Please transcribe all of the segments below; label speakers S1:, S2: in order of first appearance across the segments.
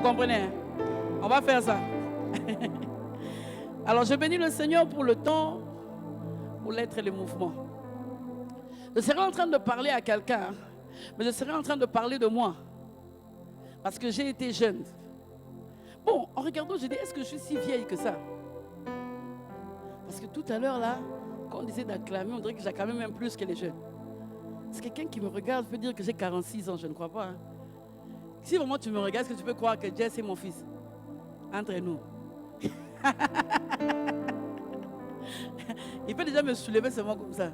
S1: comprenez, hein? On va faire ça. Alors, je bénis le Seigneur pour le temps, pour l'être et le mouvement. Je serai en train de parler à quelqu'un, mais je serai en train de parler de moi. Parce que j'ai été jeune. Bon, en regardant, je dis, est-ce que je suis si vieille que ça? Parce que tout à l'heure, là, quand on disait d'acclamer, on dirait que j'acclamais même plus que les jeunes. C'est quelqu'un qui me regarde peut dire que j'ai 46 ans, je ne crois pas. Hein. Si vraiment tu me regardes, est-ce que tu peux croire que Jess est mon fils? Entre nous. Il peut déjà me soulever seulement comme ça.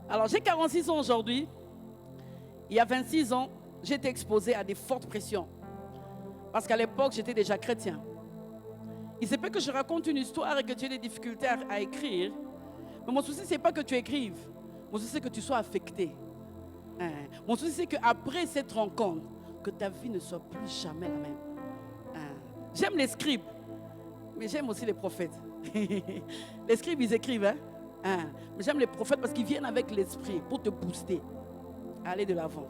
S1: Alors, j'ai 46 ans aujourd'hui. Il y a 26 ans, j'ai été exposé à des fortes pressions. Parce qu'à l'époque, j'étais déjà chrétien. Il se peut que je raconte une histoire et que tu aies des difficultés à écrire. Mais mon souci, ce n'est pas que tu écrives. Mon souci, c'est que tu sois affecté. Hein? Mon souci, c'est qu'après cette rencontre, que ta vie ne soit plus jamais la même. Hein? J'aime les scribes, mais j'aime aussi les prophètes. Les scribes, ils écrivent. Hein? Hein? Mais j'aime les prophètes parce qu'ils viennent avec l'esprit pour te booster. Aller de l'avant.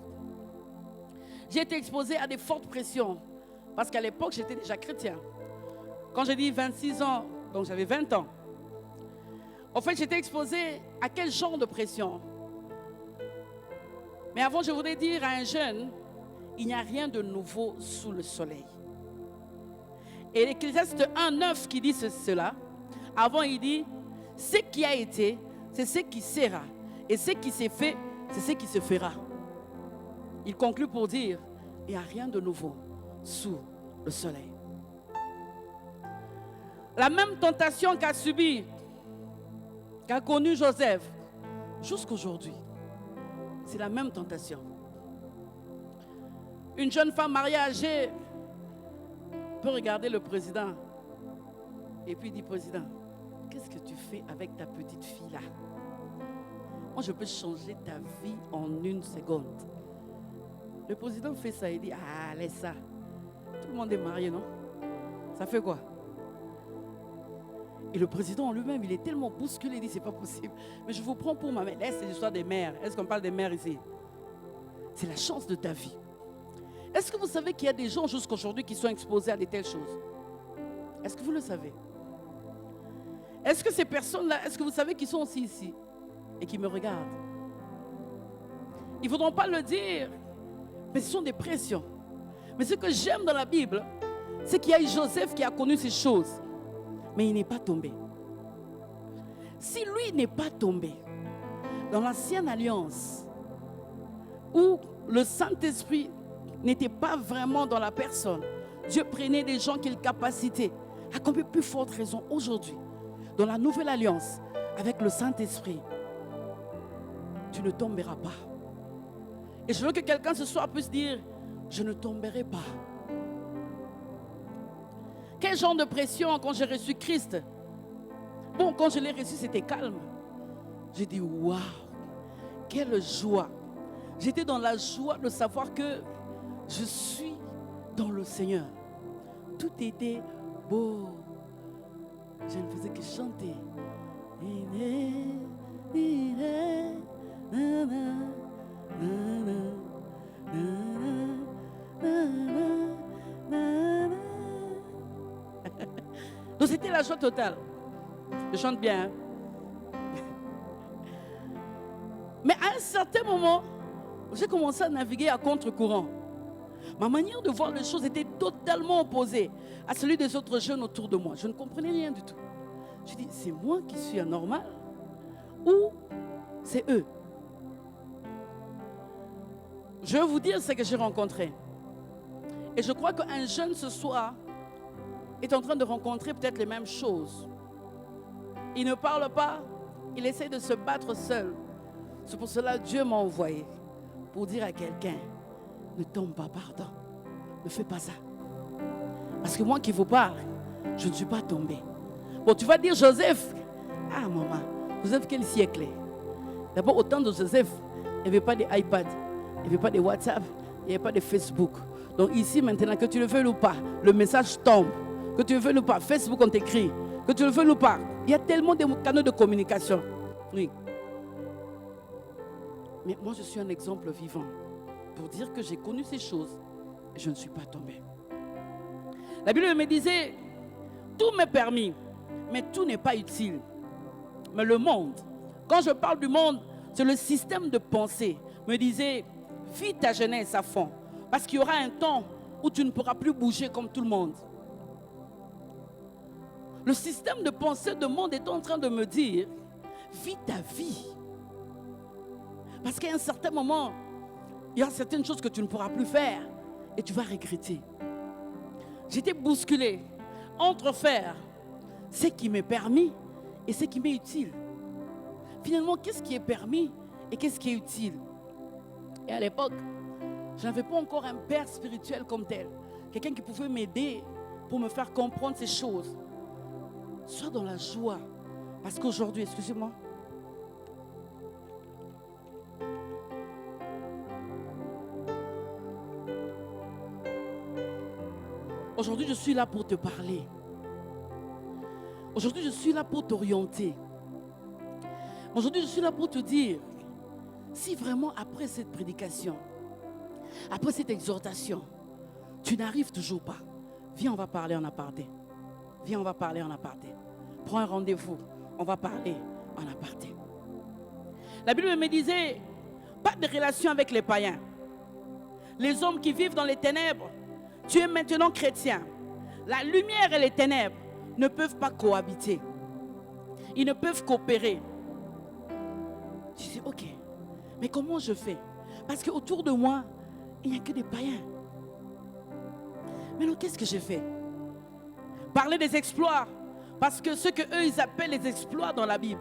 S1: J'ai été exposé à des fortes pressions parce qu'à l'époque, j'étais déjà chrétien. Quand j'ai dit 26 ans, donc j'avais 20 ans. En fait, j'étais exposé à quel genre de pression? Mais avant, je voudrais dire à un jeune, il n'y a rien de nouveau sous le soleil. Et l'Ecclésiaste 1:9 qui dit cela, avant il dit, ce qui a été, c'est ce qui sera. Et ce qui s'est fait, c'est ce qui se fera. Il conclut pour dire, il n'y a rien de nouveau sous le soleil. La même tentation qu'a subie, qu'a connue Joseph, jusqu'aujourd'hui, c'est la même tentation. Une jeune femme mariée âgée peut regarder le président et puis dit, président, qu'est-ce que tu fais avec ta petite fille là? Moi, je peux changer ta vie en une seconde. Le président fait ça, il dit, ah, laisse ça. Tout le monde est marié, non? Ça fait quoi? Et le président en lui-même, il est tellement bousculé, il dit, c'est pas possible. Mais je vous prends pour ma mère. Laisse, c'est l'histoire des mères. Est-ce qu'on parle des mères ici? C'est la chance de ta vie. Est-ce que vous savez qu'il y a des gens jusqu'aujourd'hui qui sont exposés à de telles choses? Est-ce que vous le savez? Est-ce que ces personnes-là, est-ce que vous savez qu'ils sont aussi ici et qui me regardent? Ils ne voudront pas le dire, mais ce sont des pressions. Mais ce que j'aime dans la Bible, c'est qu'il y a Joseph qui a connu ces choses, mais il n'est pas tombé. Si lui n'est pas tombé, dans l'ancienne alliance, où le Saint-Esprit n'était pas vraiment dans la personne, Dieu prenait des gens qu'il capacitait. À combien plus forte raison aujourd'hui, dans la nouvelle alliance, avec le Saint-Esprit, tu ne tomberas pas. Et je veux que quelqu'un ce soir puisse dire, je ne tomberai pas. Quel genre de pression quand j'ai reçu Christ? Bon, quand je l'ai reçu, c'était calme. J'ai dit, waouh, quelle joie. J'étais dans la joie de savoir que je suis dans le Seigneur. Tout était beau. Je ne faisais que chanter. Donc c'était la joie totale. Je chante bien. Hein? Mais à un certain moment, j'ai commencé à naviguer à contre-courant. Ma manière de voir les choses était totalement opposée à celui des autres jeunes autour de moi. Je ne comprenais rien du tout. Je dis, c'est moi qui suis anormal ou c'est eux? Je vais vous dire ce que j'ai rencontré. Et je crois qu'un jeune ce soir est en train de rencontrer peut-être les mêmes choses. Il ne parle pas, il essaie de se battre seul. C'est pour cela que Dieu m'a envoyé pour dire à quelqu'un, ne tombe pas, pardon, ne fais pas ça. Parce que moi qui vous parle, je ne suis pas tombé. Bon, tu vas dire Joseph. Ah maman, Joseph quel siècle? D'abord, au temps de Joseph, il n'y avait pas d'iPad, il n'y avait pas de WhatsApp, il n'y avait pas de Facebook. Donc ici maintenant, que tu le veuilles ou pas, le message tombe. Que tu le veuilles ou pas, Facebook on t'écrit. Que tu le veuilles ou pas, il y a tellement de canaux de communication. Oui. Mais moi je suis un exemple vivant pour dire que j'ai connu ces choses je ne suis pas tombé. La Bible me disait, tout m'est permis, mais tout n'est pas utile. Mais le monde, quand je parle du monde, c'est le système de pensée, me disait, vis ta jeunesse à fond, parce qu'il y aura un temps où tu ne pourras plus bouger comme tout le monde. Le système de pensée du monde est en train de me dire, vis ta vie. Parce qu'à un certain moment, il y a certaines choses que tu ne pourras plus faire et tu vas regretter. J'étais bousculé entre faire ce qui m'est permis et ce qui m'est utile. Finalement, qu'est-ce qui est permis et qu'est-ce qui est utile? Et à l'époque, je n'avais pas encore un père spirituel comme tel. Quelqu'un qui pouvait m'aider pour me faire comprendre ces choses. Sois dans la joie. Parce qu'aujourd'hui, excusez-moi. Aujourd'hui, je suis là pour te parler. Aujourd'hui, je suis là pour t'orienter. Aujourd'hui, je suis là pour te dire, si vraiment après cette prédication, après cette exhortation, tu n'arrives toujours pas, viens, on va parler en aparté. Viens, on va parler en aparté. Prends un rendez-vous, on va parler en aparté. La Bible me disait, pas de relation avec les païens. Les hommes qui vivent dans les ténèbres, tu es maintenant chrétien. La lumière et les ténèbres ne peuvent pas cohabiter. Ils ne peuvent coopérer. Je dis, ok, mais comment je fais? Parce qu'autour de moi, il n'y a que des païens. Maintenant, qu'est-ce que j'ai fait? Parler des exploits. Parce que ce qu'eux, ils appellent les exploits dans la Bible,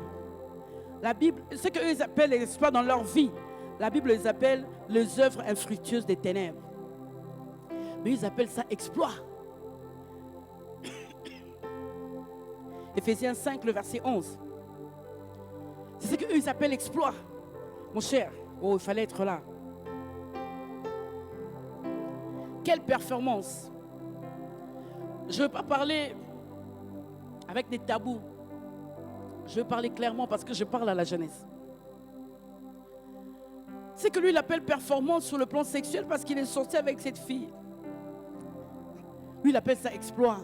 S1: ce qu'eux, ils appellent les exploits dans leur vie, la Bible les appelle les œuvres infructueuses des ténèbres. Mais ils appellent ça exploit. Éphésiens 5, le verset 11. C'est ce qu'eux, ils appellent exploit. Mon cher, oh, il fallait être là. Quelle performance! Je ne veux pas parler avec des tabous. Je veux parler clairement parce que je parle à la jeunesse. C'est que lui, il appelle performance sur le plan sexuel parce qu'il est sorti avec cette fille. Lui, il appelle ça exploit.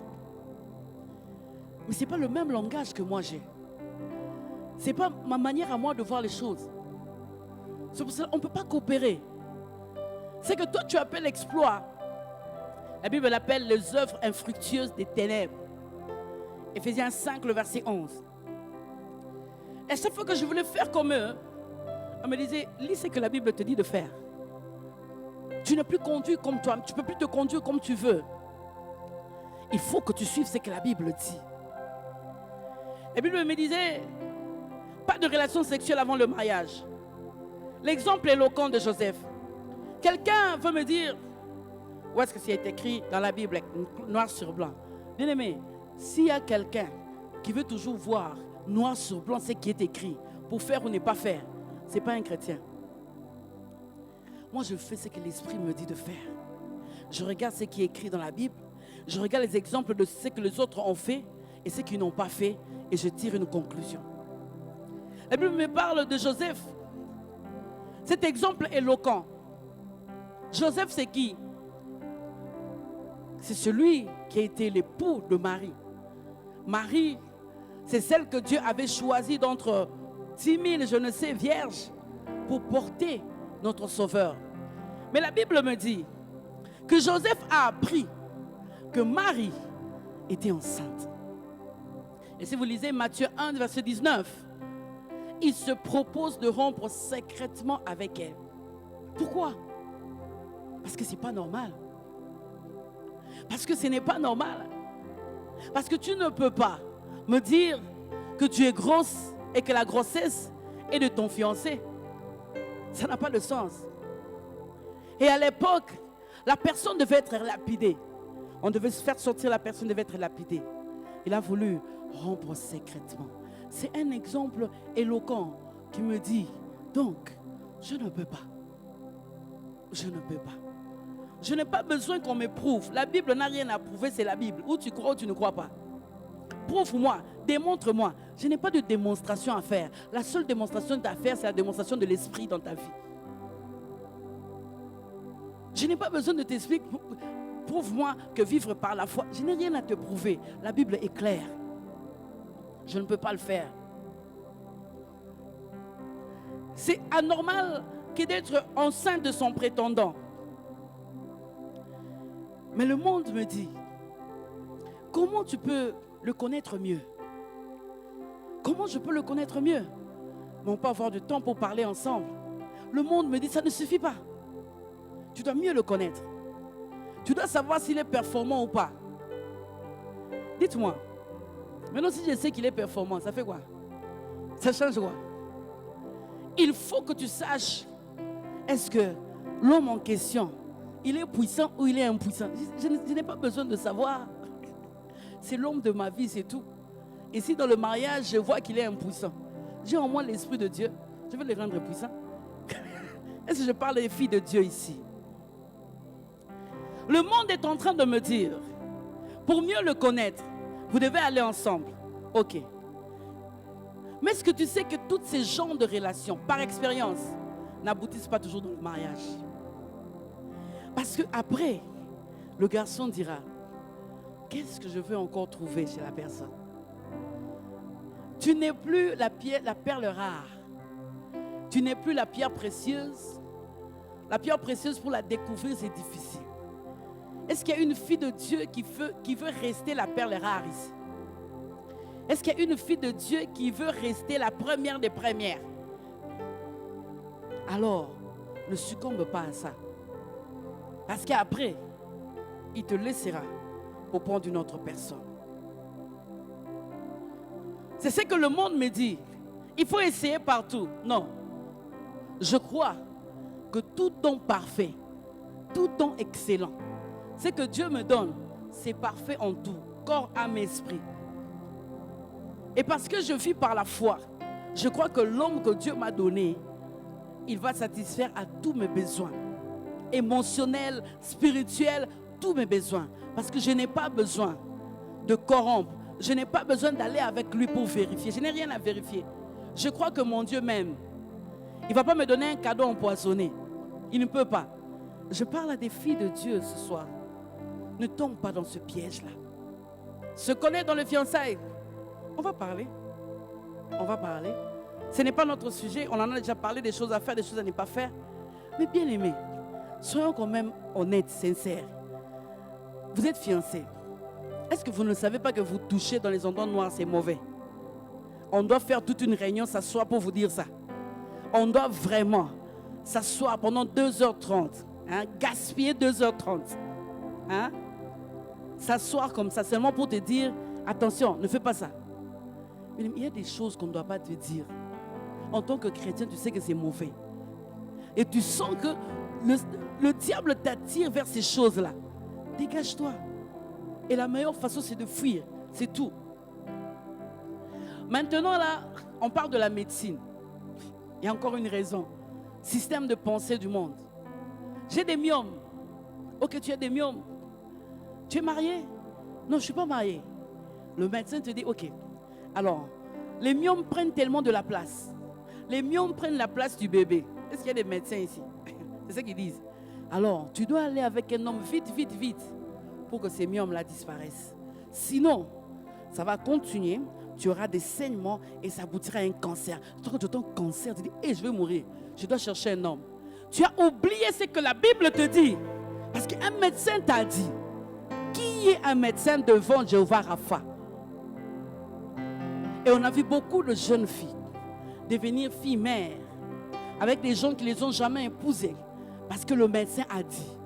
S1: Mais ce n'est pas le même langage que moi j'ai. Ce n'est pas ma manière à moi de voir les choses. C'est pour ça qu'on ne peut pas coopérer. C'est que toi, tu appelles exploit. La Bible l'appelle les œuvres infructueuses des ténèbres. Éphésiens 5, le verset 11. Et chaque fois que je voulais faire comme eux, on me disait, lis ce que la Bible te dit de faire. Tu n'es plus conduit comme toi, tu ne peux plus te conduire comme tu veux. Il faut que tu suives ce que la Bible dit. La Bible me disait, pas de relation sexuelle avant le mariage. L'exemple éloquent de Joseph. Quelqu'un veut me dire, où est-ce que c'est écrit dans la Bible, noir sur blanc? Bien aimé, s'il y a quelqu'un qui veut toujours voir noir sur blanc ce qui est écrit pour faire ou ne pas faire, ce n'est pas un chrétien. Moi, je fais ce que l'Esprit me dit de faire. Je regarde ce qui est écrit dans la Bible. Je regarde les exemples de ce que les autres ont fait et ce qu'ils n'ont pas fait et je tire une conclusion. La Bible me parle de Joseph. Cet exemple éloquent. Joseph, c'est qui? C'est celui qui a été l'époux de Marie. Marie, c'est celle que Dieu avait choisie d'entre 10 000, je ne sais, vierges pour porter notre Sauveur. Mais la Bible me dit que Joseph a appris que Marie était enceinte. Et si vous lisez Matthieu 1, verset 19, il se propose de rompre secrètement avec elle. Pourquoi? Parce que ce n'est pas normal. Parce que ce n'est pas normal. Parce que tu ne peux pas me dire que tu es grosse et que la grossesse est de ton fiancé. Ça n'a pas de sens. Et à l'époque, la personne devait être lapidée. On devait se faire sortir, la personne devait être lapidée. Il a voulu rompre secrètement. C'est un exemple éloquent qui me dit, donc, je ne peux pas. Je ne peux pas. Je n'ai pas besoin qu'on me prouve. La Bible n'a rien à prouver, c'est la Bible. Ou tu crois ou tu ne crois pas. Prouve-moi, démontre-moi. Je n'ai pas de démonstration à faire. La seule démonstration à faire, c'est la démonstration de l'Esprit dans ta vie. Je n'ai pas besoin de t'expliquer. Prouve-moi que vivre par la foi, je n'ai rien à te prouver. La Bible est claire. Je ne peux pas le faire. C'est anormal que d'être enceinte de son prétendant. Mais le monde me dit, comment tu peux le connaître mieux? Comment je peux le connaître mieux? Mais on peut avoir du temps pour parler ensemble. Le monde me dit, ça ne suffit pas. Tu dois mieux le connaître. Tu dois savoir s'il est performant ou pas. Dites-moi, maintenant si je sais qu'il est performant, ça fait quoi? Ça change quoi? Il faut que tu saches, est-ce que l'homme en question, il est puissant ou il est impuissant? Je n'ai pas besoin de savoir. C'est l'homme de ma vie, c'est tout. Et si dans le mariage, je vois qu'il est impuissant, j'ai en moi l'Esprit de Dieu, je vais le rendre puissant. Est-ce que je parle des filles de Dieu ici? Le monde est en train de me dire, pour mieux le connaître, vous devez aller ensemble. Ok. Mais est-ce que tu sais que tous ces genres de relations, par expérience, n'aboutissent pas toujours dans le mariage? Parce qu'après, le garçon dira, qu'est-ce que je veux encore trouver chez la personne? Tu n'es plus la perle rare. Tu n'es plus la pierre précieuse. La pierre précieuse, pour la découvrir, c'est difficile. Est-ce qu'il y a une fille de Dieu qui veut rester la perle rare ici? Est-ce qu'il y a une fille de Dieu qui veut rester la première des premières? Alors, ne succombe pas à ça. Parce qu'après, il te laissera pour prendre une autre personne. C'est ce que le monde me dit. Il faut essayer partout. Non. Je crois que tout don parfait, tout don excellent, ce que Dieu me donne, c'est parfait en tout, corps, âme, esprit. Et parce que je vis par la foi, je crois que l'homme que Dieu m'a donné, il va satisfaire à tous mes besoins, émotionnels, spirituels, tous mes besoins. Parce que je n'ai pas besoin de corrompre, je n'ai pas besoin d'aller avec lui pour vérifier. Je n'ai rien à vérifier. Je crois que mon Dieu m'aime. Il ne va pas me donner un cadeau empoisonné. Il ne peut pas. Je parle à des filles de Dieu ce soir. Ne tombe pas dans ce piège-là. Se connaître dans le fiançailles. On va parler. On va parler. Ce n'est pas notre sujet. On en a déjà parlé, des choses à faire, des choses à ne pas faire. Mais bien aimés, soyons quand même honnêtes, sincères. Vous êtes fiancés. Est-ce que vous ne savez pas que vous touchez dans les endroits noirs, c'est mauvais? On doit faire toute une réunion, s'asseoir pour vous dire ça. On doit vraiment s'asseoir pendant 2h30. Hein, gaspiller 2h30. Hein? S'asseoir comme ça, seulement pour te dire, attention, ne fais pas ça. Mais il y a des choses qu'on ne doit pas te dire. En tant que chrétien, tu sais que c'est mauvais. Et tu sens que le diable t'attire vers ces choses-là. Dégage-toi. Et la meilleure façon, c'est de fuir. C'est tout. Maintenant, là, on parle de la médecine. Il y a encore une raison. Système de pensée du monde. J'ai des myomes. Ok, tu as des myomes. Tu es marié? Non, je ne suis pas marié. Le médecin te dit, ok. Alors, les myomes prennent tellement de la place. Les myomes prennent la place du bébé. Est-ce qu'il y a des médecins ici? C'est ce qu'ils disent. Alors, tu dois aller avec un homme vite, vite, vite, pour que ces myomes-là disparaissent. Sinon, ça va continuer. Tu auras des saignements et ça aboutira à un cancer. Quand tu entends cancer, tu dis, je vais mourir. Je dois chercher un homme. Tu as oublié ce que la Bible te dit. Parce qu'un médecin t'a dit. Qui est un médecin devant Jéhovah Rapha? Et on a vu beaucoup de jeunes filles devenir filles mères avec des gens qui ne les ont jamais épousées. Parce que le médecin a dit.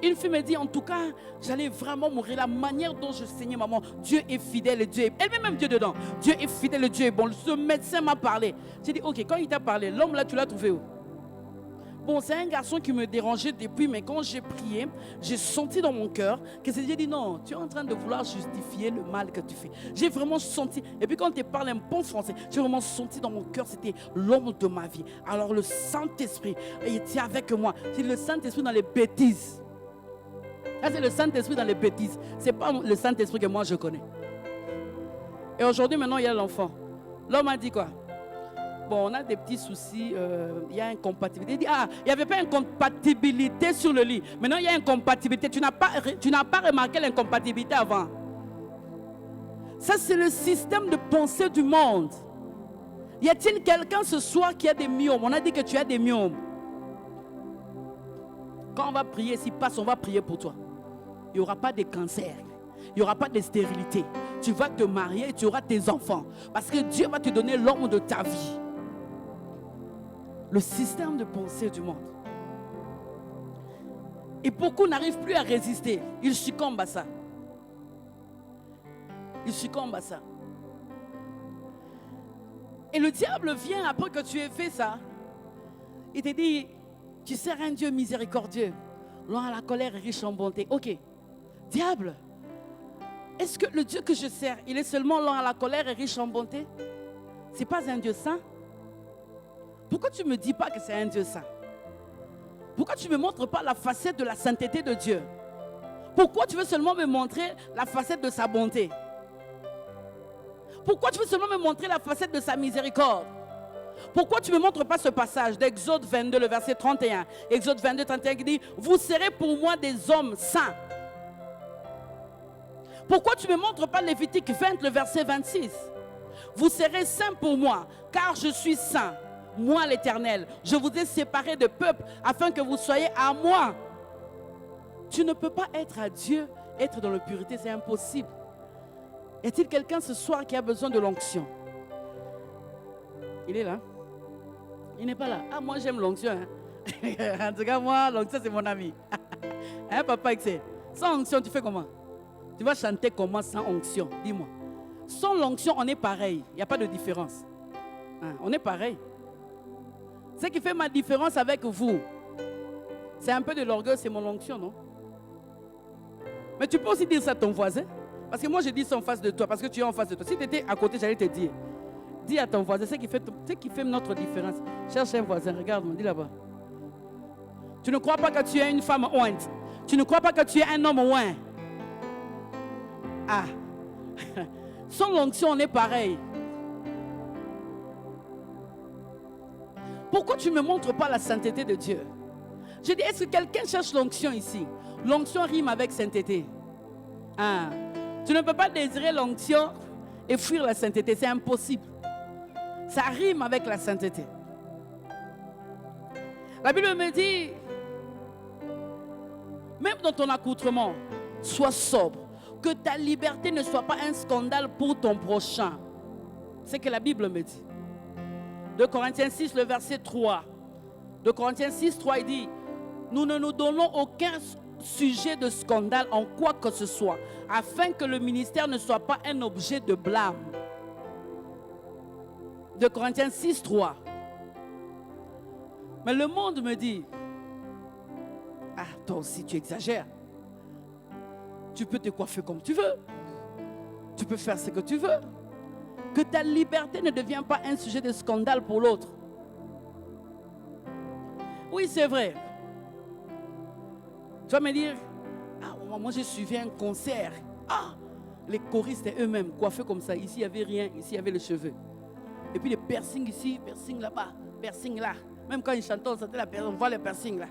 S1: Une fille me dit, en tout cas, j'allais vraiment mourir. La manière dont je saignais, maman, Dieu est fidèle et Dieu est... Elle met même Dieu dedans. Dieu est fidèle et Dieu est bon. Ce médecin m'a parlé. J'ai dit, ok, quand il t'a parlé, l'homme là, tu l'as trouvé où? Bon, c'est un garçon qui me dérangeait depuis, mais quand j'ai prié, j'ai senti dans mon cœur que j'ai dit, non, tu es en train de vouloir justifier le mal que tu fais. J'ai vraiment senti, et puis quand tu parles un bon français, j'ai vraiment senti dans mon cœur, c'était l'homme de ma vie. Alors le Saint-Esprit, il était avec moi. C'est le Saint-Esprit dans les bêtises. Ça, c'est le Saint-Esprit dans les bêtises. Ce n'est pas le Saint-Esprit que moi je connais. Et aujourd'hui, maintenant, il y a l'enfant. L'homme a dit quoi? bon, on a des petits soucis, il y a incompatibilité. Il dit, ah, il n'y avait pas incompatibilité sur le lit. Maintenant, il y a incompatibilité. Tu n'as pas remarqué l'incompatibilité avant. Ça, c'est le système de pensée du monde. Y a-t-il quelqu'un ce soir qui a des myomes? On a dit que tu as des myomes. Quand on va prier, s'il passe, on va prier pour toi. Il n'y aura pas de cancer. Il n'y aura pas de stérilité. Tu vas te marier et tu auras tes enfants. Parce que Dieu va te donner l'homme de ta vie. Le système de pensée du monde. Et beaucoup n'arrivent plus à résister. Ils succombent à ça. Ils succombent à ça. Et le diable vient après que tu aies fait ça. Il te dit, tu sers un Dieu miséricordieux, lent à la colère et riche en bonté. Ok, diable, est-ce que le Dieu que je sers, il est seulement lent à la colère et riche en bonté? Ce n'est pas un Dieu saint? Pourquoi tu ne me dis pas que c'est un Dieu saint? Pourquoi tu ne me montres pas la facette de la sainteté de Dieu? Pourquoi tu veux seulement me montrer la facette de sa bonté? Pourquoi tu veux seulement me montrer la facette de sa miséricorde? Pourquoi tu ne me montres pas ce passage d'Exode 22, le verset 31? Exode 22, 31 qui dit, vous serez pour moi des hommes saints. Pourquoi tu ne me montres pas Lévitique 20, le verset 26? Vous serez saints pour moi, car je suis saint, moi l'Éternel. Je vous ai séparés de peuple afin que vous soyez à moi. Tu ne peux pas être à Dieu, être dans la pureté, c'est impossible. Y a-t-il quelqu'un ce soir qui a besoin de l'onction? Il est là? Il n'est pas là. Ah, moi j'aime l'onction. Hein? En tout cas, moi, l'onction c'est mon ami. Hein, papa, sans onction, tu fais comment? Tu vas chanter comment sans onction? Dis-moi. Sans l'onction, on est pareil. Il n'y a pas de différence. Hein, on est pareil. Ce qui fait ma différence avec vous, c'est un peu de l'orgueil, c'est mon onction, non? Mais tu peux aussi dire ça à ton voisin. Parce que moi, je dis ça en face de toi, parce que tu es en face de toi. Si tu étais à côté, j'allais te dire. Dis à ton voisin, ce qui fait notre différence. Cherche un voisin, regarde-moi, dis là-bas. Tu ne crois pas que tu es une femme ointe. Tu ne crois pas que tu es un homme oint. Ah. Sans l'onction, on est pareil. Pourquoi tu ne me montres pas la sainteté de Dieu? Je dis, est-ce que quelqu'un cherche l'onction ici? L'onction rime avec sainteté. Ah. Tu ne peux pas désirer l'onction et fuir la sainteté. C'est impossible. Ça rime avec la sainteté. La Bible me dit, même dans ton accoutrement, sois sobre. Que ta liberté ne soit pas un scandale pour ton prochain. C'est ce que la Bible me dit. 2 Corinthiens 6, le verset 3. 2 Corinthiens 6, 3, il dit, nous ne nous donnons aucun sujet de scandale en quoi que ce soit, afin que le ministère ne soit pas un objet de blâme. 2 Corinthiens 6, 3. Mais le monde me dit, ah, toi aussi tu exagères. Tu peux te coiffer comme tu veux. Tu peux faire ce que tu veux. Que ta liberté ne devienne pas un sujet de scandale pour l'autre. Oui, c'est vrai. Tu vas me dire, ah, moi j'ai suivi un concert. Ah, les choristes eux-mêmes coiffés comme ça. Ici, il n'y avait rien. Ici, il y avait les cheveux. Et puis les piercings ici, piercings là-bas, piercings là. Même quand ils chantent, on voit les piercings là.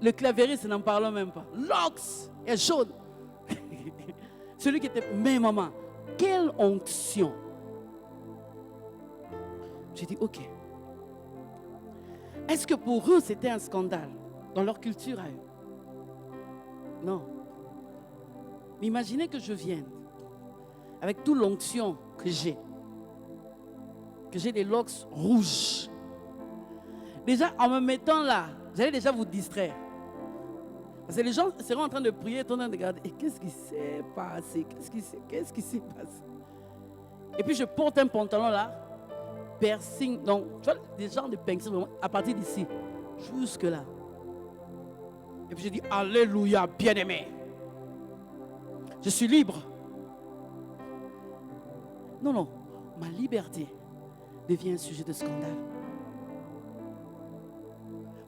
S1: Le clavieriste, n'en parlons même pas. L'ox est jaune. Celui qui était, mais maman, quelle onction. J'ai dit, ok. Est-ce que pour eux, c'était un scandale dans leur culture à eux? Non. Mais imaginez que je vienne avec toute l'onction que j'ai des locks rouges. Déjà, en me mettant là, j'allais déjà vous distraire. Parce que les gens seront en train de prier, en train de regarder. Et qu'est-ce qui s'est passé? Qu'est-ce qui s'est passé? Et puis je porte un pantalon là, piercing. Donc, tu vois, des gens de piercing à partir d'ici, jusque là. Et puis je dis, alléluia, bien-aimé. Je suis libre. Non, non, ma liberté devient un sujet de scandale.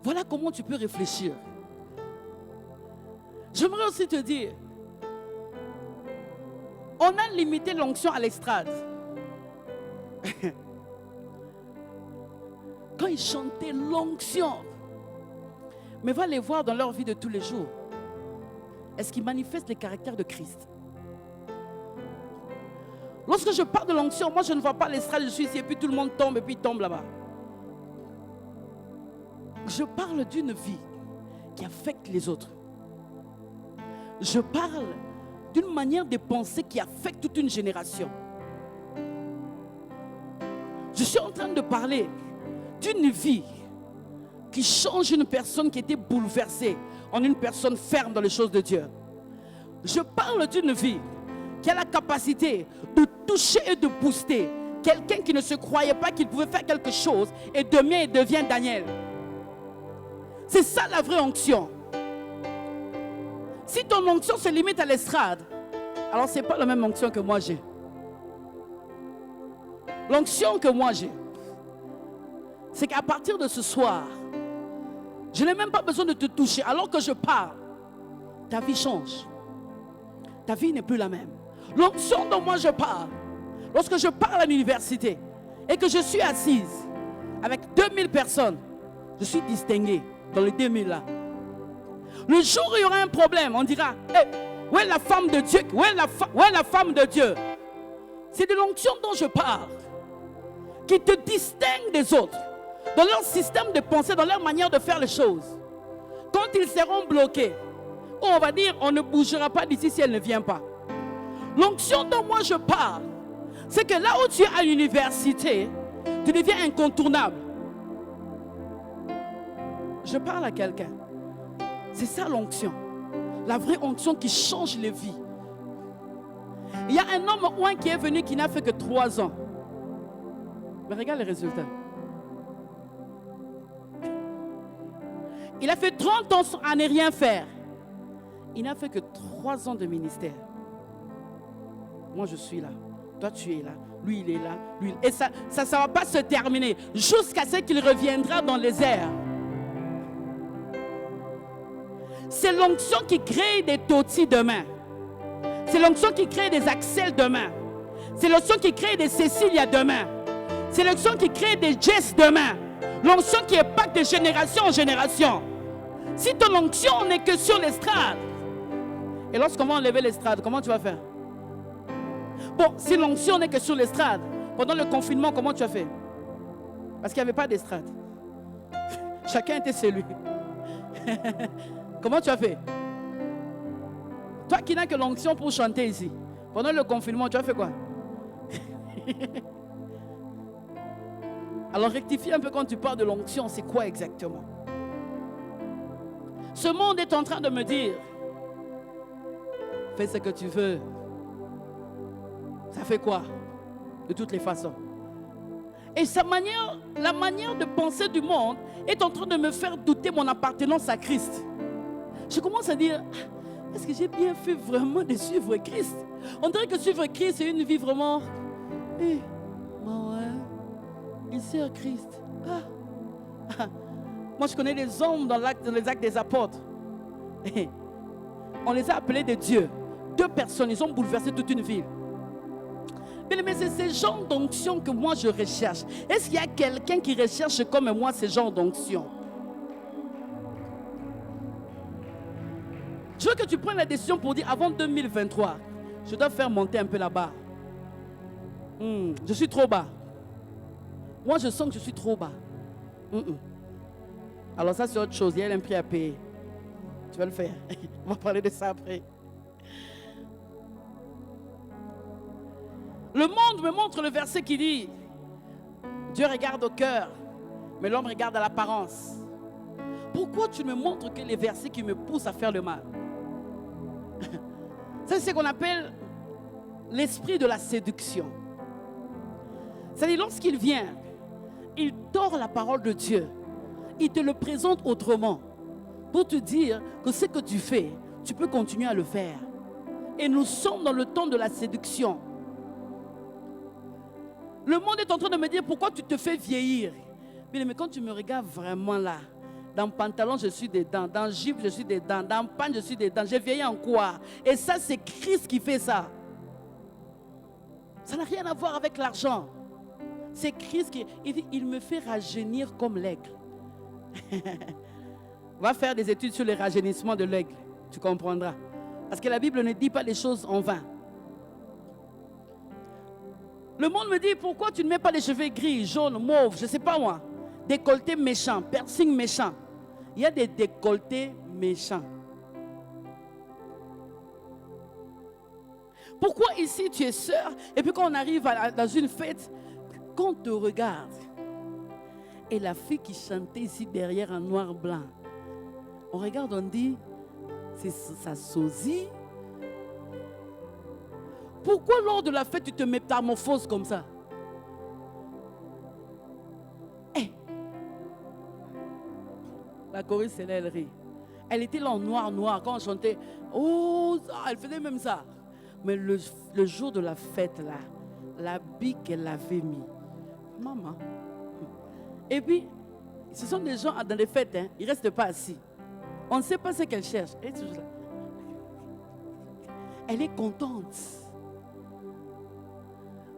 S1: Voilà comment tu peux réfléchir. J'aimerais aussi te dire, on a limité l'onction à l'estrade. quand ils chantaient l'onction. Mais va les voir dans leur vie de tous les jours. Est-ce qu'ils manifestent les caractères de Christ? Lorsque je parle de l'onction, moi je ne vois pas l'estrade, je suis ici et puis tout le monde tombe et puis tombe là-bas. Je parle d'une vie qui affecte les autres. Je parle d'une manière de penser qui affecte toute une génération. Je suis en train de parler d'une vie qui change une personne qui était bouleversée en une personne ferme dans les choses de Dieu. Je parle d'une vie qui a la capacité de toucher et de booster quelqu'un qui ne se croyait pas qu'il pouvait faire quelque chose et demain il devient Daniel. C'est ça la vraie onction. Si ton onction se limite à l'estrade, alors ce n'est pas la même onction que moi j'ai. L'onction que moi j'ai, c'est qu'à partir de ce soir, je n'ai même pas besoin de te toucher. Alors que je parle, ta vie change. Ta vie n'est plus la même. L'onction dont moi je parle, lorsque je parle à l'université et que je suis assise avec 2000 personnes, je suis distingué dans les 2000 là. Le jour où il y aura un problème, on dira, hey, où est la femme de Dieu? Où est la femme de Dieu? C'est de l'onction dont je parle, qui te distingue des autres, dans leur système de pensée, dans leur manière de faire les choses. Quand ils seront bloqués, on va dire, on ne bougera pas d'ici si elle ne vient pas. L'onction dont moi je parle, c'est que là où tu es à l'université, tu deviens incontournable. Je parle à quelqu'un. C'est ça l'onction. La vraie onction qui change les vies. Il y a un homme ouin qui est venu qui n'a fait que 3 ans. Mais regarde les résultats. Il a fait 30 ans à ne rien faire. Il n'a fait que 3 ans de ministère. Moi, je suis là. Toi, tu es là. Lui, il est là. Lui, et ça ne va pas se terminer jusqu'à ce qu'il reviendra dans les airs. C'est l'onction qui crée des Toti demain. C'est l'onction qui crée des Axel demain. C'est l'onction qui crée des Cécilia demain. C'est l'onction qui crée des Jess demain. L'onction qui impacte de génération en génération. Si ton onction n'est que sur l'estrade, et lorsqu'on va enlever l'estrade, comment tu vas faire? Bon, si l'onction n'est que sur l'estrade, pendant le confinement, comment tu as fait? Parce qu'il n'y avait pas d'estrade. Chacun était chez lui. Comment tu as fait? Toi qui n'as que l'onction pour chanter ici, pendant le confinement, tu as fait quoi? Alors rectifie un peu quand tu parles de l'onction, c'est quoi exactement? Ce monde est en train de me dire, fais ce que tu veux. Ça fait quoi? De toutes les façons. Et la manière de penser du monde est en train de me faire douter mon appartenance à Christ. Je commence à dire, est-ce que j'ai bien fait vraiment de suivre Christ? On dirait que suivre Christ, c'est une vie vraiment... il sert Christ. Moi, je connais des hommes dans les actes des apôtres. On les a appelés des dieux. 2 personnes, ils ont bouleversé toute une ville. Mais c'est ce genre d'onction que moi je recherche. Est-ce qu'il y a quelqu'un qui recherche comme moi ce genre d'onction? Je veux que tu prennes la décision pour dire avant 2023, je dois faire monter un peu la barre. Je suis trop bas. Moi je sens que je suis trop bas. Alors ça c'est autre chose, il y a un prix à payer. Tu vas le faire. On va parler de ça après. Le monde me montre le verset qui dit, Dieu regarde au cœur, mais l'homme regarde à l'apparence. Pourquoi tu me montres que les versets qui me poussent à faire le mal? Ça, c'est ce qu'on appelle l'esprit de la séduction. C'est-à-dire, lorsqu'il vient, il tord la parole de Dieu. Il te le présente autrement pour te dire que ce que tu fais, tu peux continuer à le faire. Et nous sommes dans le temps de la séduction. Le monde est en train de me dire pourquoi tu te fais vieillir. Mais quand tu me regardes vraiment là, dans le pantalon je suis dedans, dans le jupe je suis dedans, dans le pan je suis dedans, j'ai vieilli en quoi? Et ça c'est Christ qui fait ça. Ça n'a rien à voir avec l'argent. C'est Christ qui dit, il me fait rajeunir comme l'aigle. On va faire des études sur le rajeunissement de l'aigle. Tu comprendras. Parce que la Bible ne dit pas les choses en vain. Le monde me dit, pourquoi tu ne mets pas les cheveux gris, jaunes, mauves, je ne sais pas moi. Décolleté méchant, piercing méchant. Il y a des décolletés méchants. Pourquoi ici tu es sœur et puis quand on arrive dans une fête, quand on te regarde, et la fille qui chantait ici derrière en noir blanc, on regarde, on dit, c'est sa sosie. Pourquoi lors de la fête tu te métamorphoses comme ça? Hey. La choriste, elle rit. Elle était là en noir quand on chantait. Oh, ça, elle faisait même ça. Mais le jour de la fête, là, l'habit qu'elle avait mis, maman. Et puis, ce sont des gens dans les fêtes, hein, ils ne restent pas assis. On ne sait pas ce qu'elle cherche. Elle est toujours là. Elle est contente.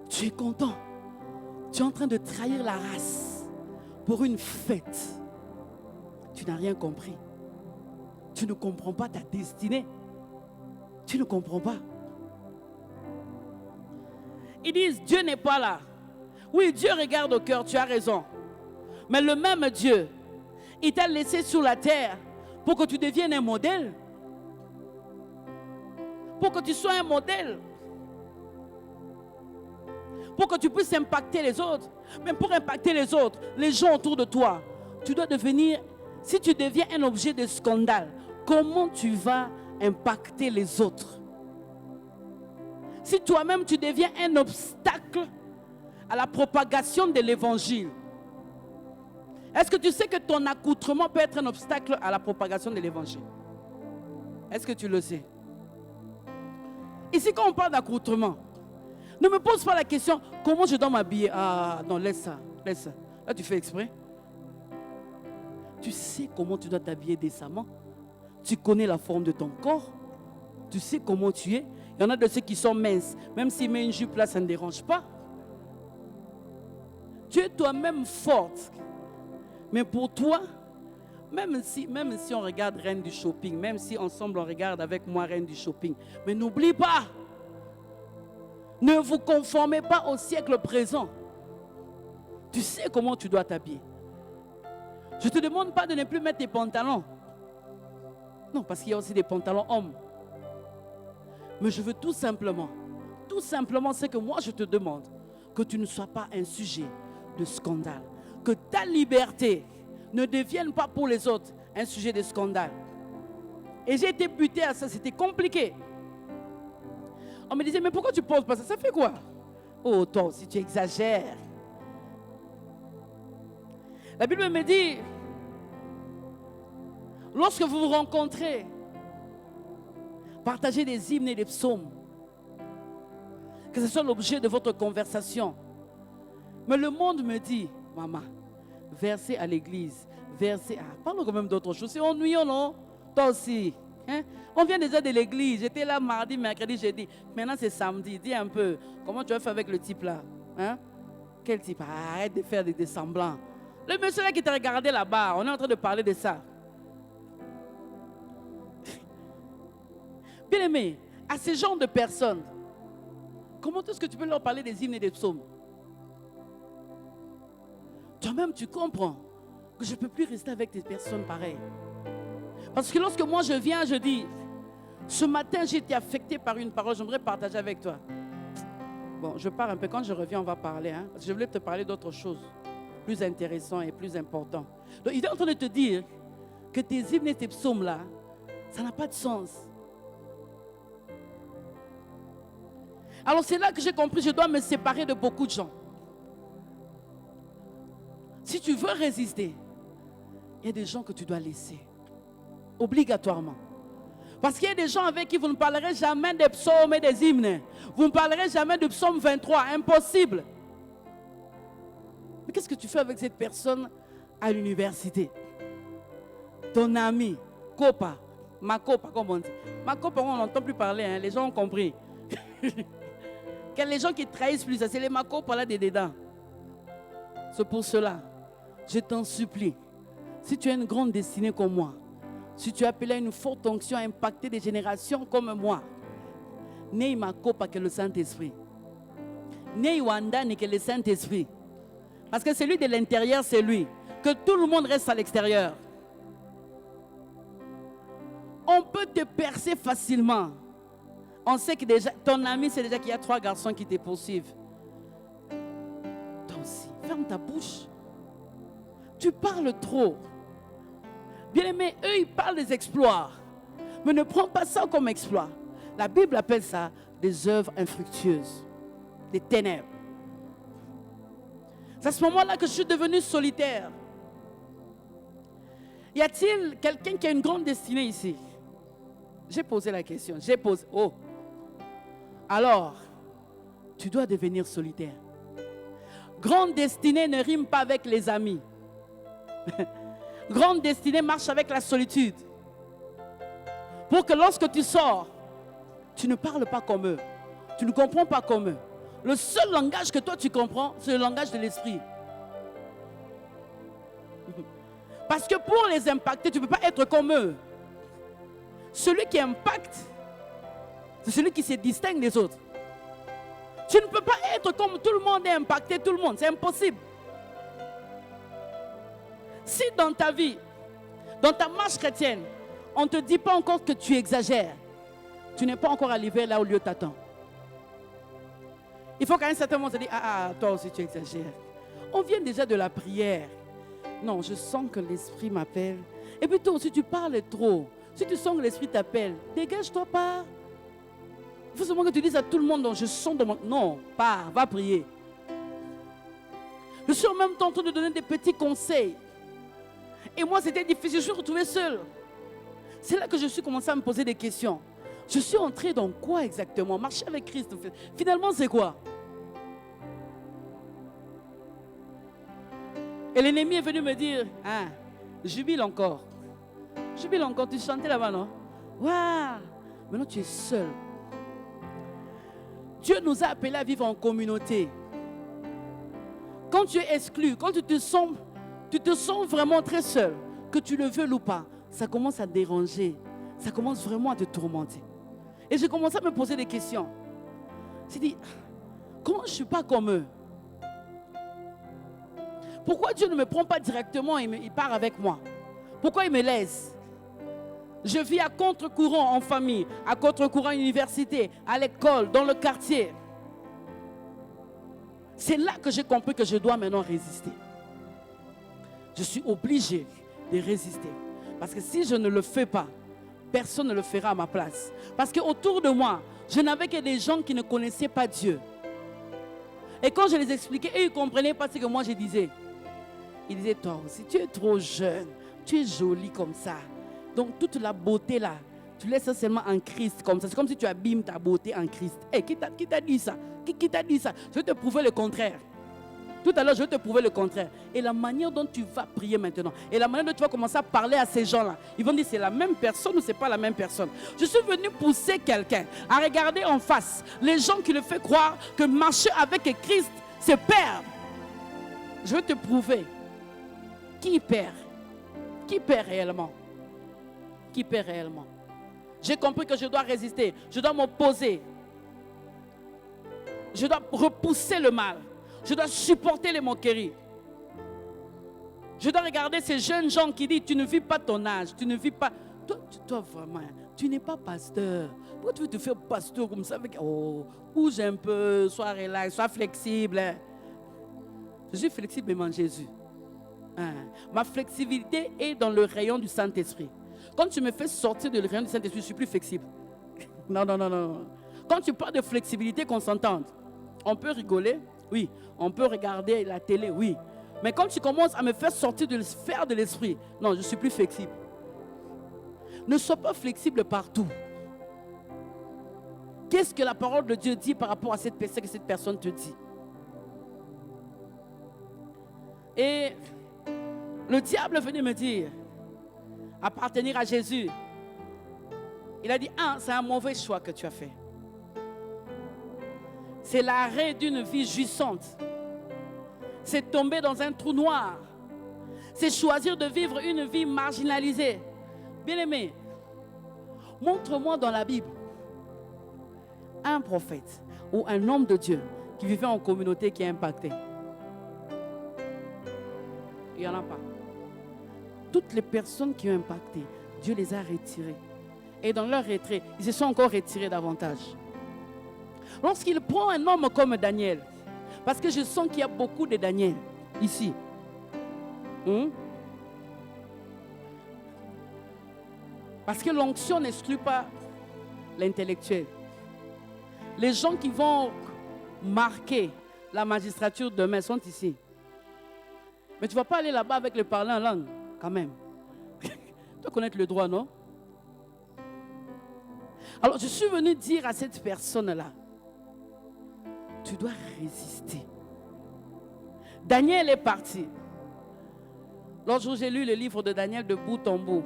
S1: Tu es content. Tu es en train de trahir la race pour une fête. Tu n'as rien compris. Tu ne comprends pas ta destinée. Tu ne comprends pas. Ils disent, Dieu n'est pas là. Oui, Dieu regarde au cœur, tu as raison. Mais le même Dieu, il t'a laissé sur la terre pour que tu deviennes un modèle. Pour que tu sois un modèle. Pour que tu puisses impacter les autres. Mais pour impacter les autres, les gens autour de toi, tu dois devenir, si tu deviens un objet de scandale, comment tu vas impacter les autres? Si toi-même tu deviens un obstacle à la propagation de l'évangile, est-ce que tu sais que ton accoutrement peut être un obstacle à la propagation de l'évangile? Est-ce que tu le sais? Ici, quand on parle d'accoutrement, ne me pose pas la question, comment je dois m'habiller? Ah non, laisse ça, laisse ça. Là, tu fais exprès. Tu sais comment tu dois t'habiller décemment. Tu connais la forme de ton corps. Tu sais comment tu es. Il y en a de ceux qui sont minces. Même s'ils mettent une jupe là, ça ne dérange pas. Tu es toi-même forte. Mais pour toi, même si on regarde Reine du Shopping, même si ensemble on regarde avec moi Reine du Shopping, mais n'oublie pas, ne vous conformez pas au siècle présent. Tu sais comment tu dois t'habiller. Je ne te demande pas de ne plus mettre tes pantalons. Non, parce qu'il y a aussi des pantalons hommes. Mais je veux tout simplement ce que moi je te demande, que tu ne sois pas un sujet de scandale. Que ta liberté ne devienne pas pour les autres un sujet de scandale. Et j'ai été buté à ça, c'était compliqué. On me disait, mais pourquoi tu ne poses pas ça? Ça fait quoi? Oh, toi aussi, tu exagères. La Bible me dit, lorsque vous vous rencontrez, partagez des hymnes et des psaumes. Que ce soit l'objet de votre conversation. Mais le monde me dit, maman, verser à l'église, verser à... Parlons quand même d'autre chose. C'est ennuyant, non? Toi aussi. Hein? On vient déjà de l'église. J'étais là mardi, mercredi, jeudi. Maintenant, c'est samedi. Dis un peu, comment tu vas faire avec le type là? Hein? Quel type? Arrête de faire des semblants. Le monsieur là qui t'a regardé là-bas, on est en train de parler de ça. Bien aimé, à ce genre de personnes, comment est-ce que tu peux leur parler des hymnes et des psaumes? Toi-même, tu comprends que je ne peux plus rester avec des personnes pareilles. Parce que lorsque moi je viens, je dis, ce matin j'ai été affecté par une parole, j'aimerais partager avec toi. Bon, je pars un peu, quand je reviens, on va parler. Hein, parce que je voulais te parler d'autre chose, plus intéressant et plus important. Donc il est en train de te dire que tes hymnes et tes psaumes là, ça n'a pas de sens. Alors c'est là que j'ai compris, je dois me séparer de beaucoup de gens. Si tu veux résister, il y a des gens que tu dois laisser. Obligatoirement. Parce qu'il y a des gens avec qui vous ne parlerez jamais des psaumes et des hymnes. Vous ne parlerez jamais du psaume 23. Impossible. Mais qu'est-ce que tu fais avec cette personne à l'université? Ton ami, copa, ma copa, comme on dit. Ma copa, on n'entend plus parler, hein, les gens ont compris. Les gens qui trahissent plus, c'est les ma copa là dedans. C'est pour cela, je t'en supplie, si tu as une grande destinée comme moi, si tu es appelé à une forte onction à impacter des générations comme moi, n'aie ma copa que le Saint-Esprit. N'aie Wanda ni que le Saint-Esprit. Parce que celui de l'intérieur, c'est lui. Que tout le monde reste à l'extérieur. On peut te percer facilement. On sait que déjà, ton ami, c'est déjà qu'il y a 3 garçons qui te poursuivent. Toi aussi, ferme ta bouche. Tu parles trop. Bien aimé, eux, ils parlent des exploits. Mais ne prends pas ça comme exploit. La Bible appelle ça des œuvres infructueuses, des ténèbres. C'est à ce moment-là que je suis devenu solitaire. Y a-t-il quelqu'un qui a une grande destinée ici? J'ai posé la question. J'ai posé. Oh. Alors, tu dois devenir solitaire. Grande destinée ne rime pas avec les amis. Grande destinée marche avec la solitude. Pour que lorsque tu sors, tu ne parles pas comme eux. Tu ne comprends pas comme eux. Le seul langage que toi tu comprends, c'est le langage de l'esprit. Parce que pour les impacter, tu ne peux pas être comme eux. Celui qui impacte, c'est celui qui se distingue des autres. Tu ne peux pas être comme tout le monde et impacter tout le monde. C'est impossible. Si dans ta vie, dans ta marche chrétienne, on ne te dit pas encore que tu exagères, tu n'es pas encore arrivé là où Dieu t'attend. Il faut qu'à un certain moment, on se dise, toi aussi tu exagères. On vient déjà de la prière. Non, je sens que l'esprit m'appelle. Et puis toi aussi, tu parles trop. Si tu sens que l'esprit t'appelle, dégage-toi, pars. Il faut seulement que tu dises à tout le monde, je sens de mon... Non, pars, va prier. Je suis en même temps en train de donner des petits conseils. Et moi, c'était difficile, je suis retrouvé seul. C'est là que je suis commencé à me poser des questions. Je suis entré dans quoi exactement? Marcher avec Christ. Finalement, c'est quoi? Et l'ennemi est venu me dire, jubile encore. Jubile encore, tu chantais là-bas, non? Waouh! Maintenant, tu es seul. Dieu nous a appelés à vivre en communauté. Quand tu es exclu, quand tu te sens vraiment très seul, que tu le veux ou pas, ça commence à te déranger. Ça commence vraiment à te tourmenter. Et j'ai commencé à me poser des questions. J'ai dit, comment je ne suis pas comme eux? Pourquoi Dieu ne me prend pas directement et il part avec moi? Pourquoi il me laisse? Je vis à contre-courant en famille, à contre-courant à l'université, à l'école, dans le quartier. C'est là que j'ai compris que je dois maintenant résister. Je suis obligé de résister. Parce que si je ne le fais pas, personne ne le fera à ma place. Parce qu'autour de moi, je n'avais que des gens qui ne connaissaient pas Dieu. Et quand je les expliquais, eux, ils ne comprenaient pas ce que moi je disais. Ils disaient, toi aussi, tu es trop jeune, tu es jolie comme ça. Donc toute la beauté là, tu laisses ça seulement en Christ comme ça. C'est comme si tu abîmes ta beauté en Christ. Hey, qui t'a dit ça? Qui t'a dit ça? Je vais te prouver le contraire. Tout à l'heure, je vais te prouver le contraire. Et la manière dont tu vas prier maintenant, et la manière dont tu vas commencer à parler à ces gens-là, ils vont dire c'est la même personne ou c'est pas la même personne. Je suis venu pousser quelqu'un à regarder en face les gens qui le font croire que marcher avec Christ, c'est perdre. Je vais te prouver qui perd. Qui perd réellement? Qui perd réellement? J'ai compris que je dois résister, je dois m'opposer. Je dois repousser le mal. Je dois supporter les moqueries. Je dois regarder ces jeunes gens qui disent, tu ne vis pas ton âge, tu ne vis pas... Toi vraiment, tu n'es pas pasteur. Pourquoi tu veux te faire pasteur comme ça avec... Oh, bouge un peu, sois relax, sois flexible. Je suis flexible même en Jésus. Ma flexibilité est dans le rayon du Saint-Esprit. Quand tu me fais sortir du rayon du Saint-Esprit, je ne suis plus flexible. Non. Quand tu parles de flexibilité, qu'on s'entende. On peut rigoler, oui. On peut regarder la télé, oui. Mais quand tu commences à me faire sortir de la sphère de l'esprit, non, je ne suis plus flexible. Ne sois pas flexible partout. Qu'est-ce que la parole de Dieu dit par rapport à cette personne que cette personne te dit? Et le diable est venu me dire, appartenir à Jésus. Il a dit, c'est un mauvais choix que tu as fait. C'est l'arrêt d'une vie jouissante. c'est tomber dans un trou noir. C'est choisir de vivre une vie marginalisée. Bien-aimé, montre-moi dans la Bible un prophète ou un homme de Dieu qui vivait en communauté qui a impacté. Il n'y en a pas. Toutes les personnes qui ont impacté, Dieu les a retirées. Et dans leur retrait, ils se sont encore retirés davantage. Lorsqu'il prend un homme comme Daniel, parce que je sens qu'il y a beaucoup de Daniel ici. Parce que l'onction n'exclut pas l'intellectuel. Les gens qui vont marquer la magistrature demain sont ici. Mais tu ne vas pas aller là-bas avec le parler en langue, quand même. Tu dois connaître le droit, non? Alors, je suis venu dire à cette personne-là, tu dois résister. Daniel est parti. L'autre j'ai lu le livre de Daniel de bout en bout.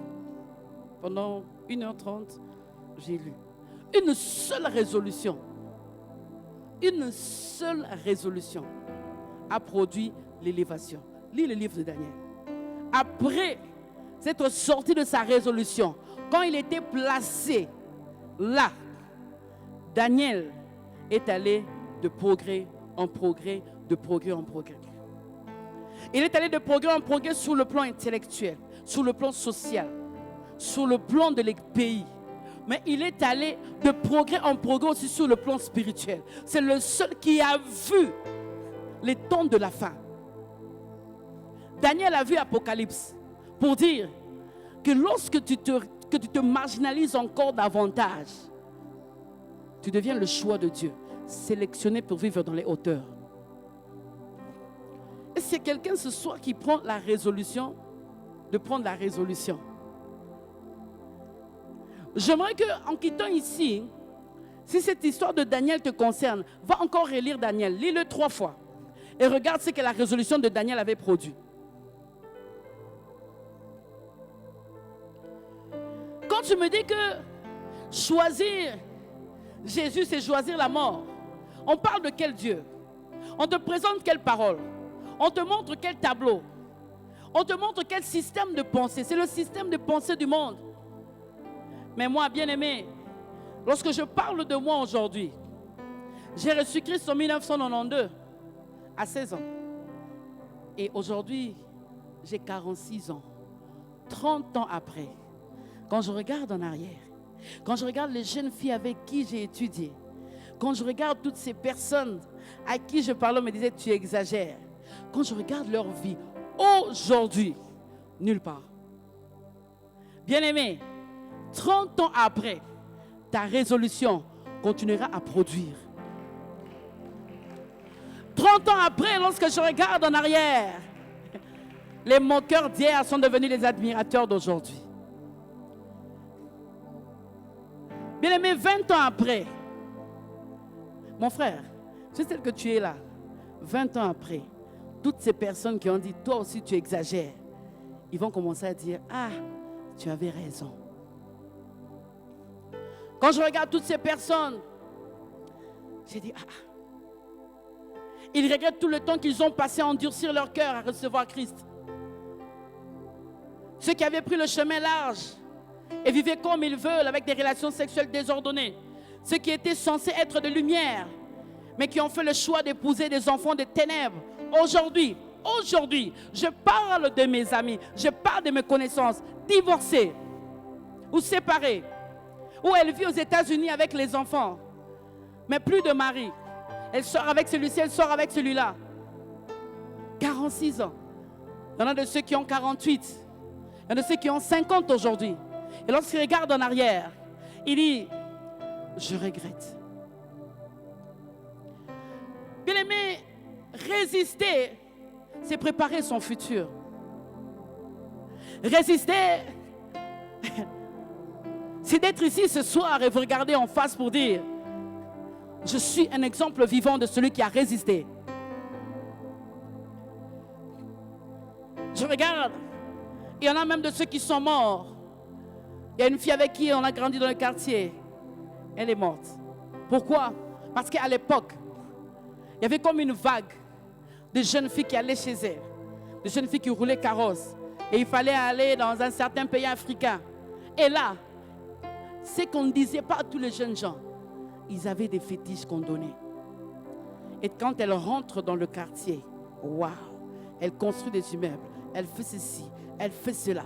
S1: Pendant 1h30, j'ai lu. Une seule résolution a produit l'élévation. Lis le livre de Daniel. Après s'être sorti de sa résolution, quand il était placé là, Daniel est allé de progrès en progrès, de progrès en progrès. Il est allé de progrès en progrès sur le plan intellectuel, sur le plan social, sur le plan de les pays. Mais il est allé de progrès en progrès aussi sur le plan spirituel. C'est le seul qui a vu les temps de la fin. Daniel a vu Apocalypse pour dire que lorsque tu te marginalises encore davantage, tu deviens le choix de Dieu, sélectionné pour vivre dans les hauteurs. Et c'est quelqu'un ce soir qui prend la résolution de prendre la résolution. J'aimerais qu'en quittant ici, si cette histoire de Daniel te concerne, va encore relire Daniel, lis-le 3 fois et regarde ce que la résolution de Daniel avait produit. Quand tu me dis que choisir Jésus, c'est choisir la mort, on parle de quel Dieu? On te présente quelle parole? On te montre quel tableau? On te montre quel système de pensée? C'est le système de pensée du monde. Mais moi, bien-aimé, lorsque je parle de moi aujourd'hui, j'ai reçu Christ en 1992, à 16 ans. Et aujourd'hui, j'ai 46 ans. 30 ans après, quand je regarde en arrière, quand je regarde les jeunes filles avec qui j'ai étudié, quand je regarde toutes ces personnes à qui je parlais, on me disait tu exagères. Quand je regarde leur vie, aujourd'hui, nulle part. Bien-aimé, 30 ans après, ta résolution continuera à produire. 30 ans après, lorsque je regarde en arrière, les moqueurs d'hier sont devenus les admirateurs d'aujourd'hui. Bien-aimé, 20 ans après, mon frère, c'est celle que tu es là, 20 ans après, toutes ces personnes qui ont dit, toi aussi tu exagères, ils vont commencer à dire, ah, tu avais raison. Quand je regarde toutes ces personnes, j'ai dit, ah, ils regrettent tout le temps qu'ils ont passé à endurcir leur cœur à recevoir Christ. Ceux qui avaient pris le chemin large et vivaient comme ils veulent avec des relations sexuelles désordonnées. Ceux qui étaient censés être de lumière, mais qui ont fait le choix d'épouser des enfants de ténèbres. Aujourd'hui, je parle de mes amis, je parle de mes connaissances, divorcées ou séparées, où elle vit aux États-Unis avec les enfants, mais plus de mari. Elle sort avec celui-ci, elle sort avec celui-là. 46 ans. Il y en a de ceux qui ont 48. Il y en a de ceux qui ont 50 aujourd'hui. Et lorsqu'il regarde en arrière, il dit, je regrette. Bien-aimé, résister, c'est préparer son futur. Résister, c'est d'être ici ce soir et vous regarder en face pour dire, je suis un exemple vivant de celui qui a résisté. Je regarde, il y en a même de ceux qui sont morts. Il y a une fille avec qui on a grandi dans le quartier. Elle est morte. Pourquoi? Parce qu'à l'époque, il y avait comme une vague de jeunes filles qui allaient chez elles, de jeunes filles qui roulaient carrosse. Et il fallait aller dans un certain pays africain. Et là, c'est qu'on ne disait pas à tous les jeunes gens. Ils avaient des fétiches qu'on donnait. Et quand elles rentrent dans le quartier, waouh, elles construisent des immeubles, elles font ceci, elles font cela.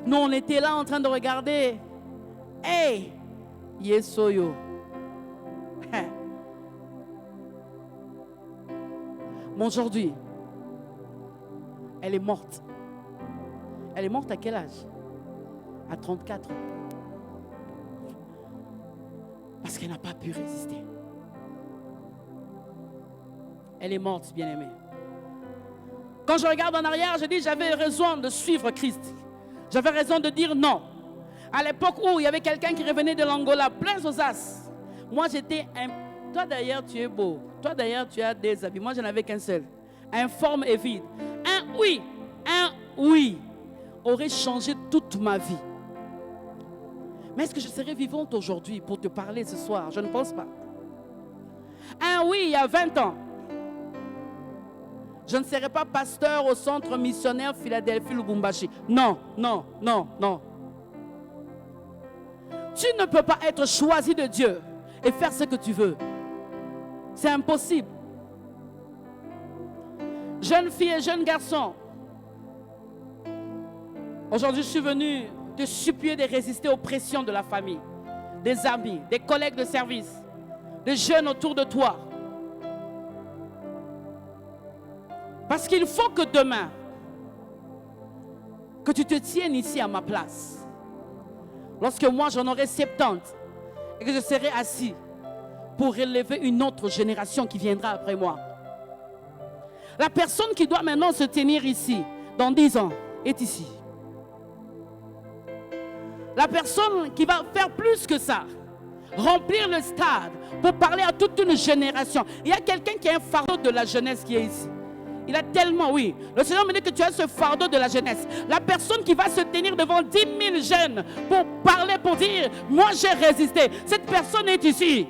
S1: Nous, on était là en train de regarder. Hey, Yesoyo. Mais aujourd'hui, elle est morte. Elle est morte à quel âge? À 34 ans. Parce qu'elle n'a pas pu résister. Elle est morte, bien-aimée. Quand je regarde en arrière, je dis j'avais raison de suivre Christ. J'avais raison de dire non. À l'époque où il y avait quelqu'un qui revenait de l'Angola, plein aux as. Moi, j'étais un... Toi d'ailleurs, tu es beau. Toi d'ailleurs, tu as des habits. Moi, je n'en avais qu'un seul. Informe et vide. Un oui aurait changé toute ma vie. Mais est-ce que je serais vivante aujourd'hui pour te parler ce soir? Je ne pense pas. Un oui, il y a 20 ans. Je ne serais pas pasteur au centre missionnaire Philadelphie-Lubumbashi. Non, non, non, non. Tu ne peux pas être choisi de Dieu et faire ce que tu veux. C'est impossible. Jeunes filles et jeunes garçons, aujourd'hui je suis venu te supplier de résister aux pressions de la famille, des amis, des collègues de service, des jeunes autour de toi. Parce qu'il faut que demain, que tu te tiennes ici à ma place. Lorsque moi j'en aurai 70 et que je serai assis pour relever une autre génération qui viendra après moi. La personne qui doit maintenant se tenir ici, dans 10 ans, est ici. La personne qui va faire plus que ça, remplir le stade pour parler à toute une génération. Il y a quelqu'un qui a un fardeau de la jeunesse qui est ici. Il a tellement, oui. Le Seigneur me dit que tu as ce fardeau de la jeunesse. La personne qui va se tenir devant 10 000 jeunes pour parler, pour dire, moi j'ai résisté. Cette personne est ici.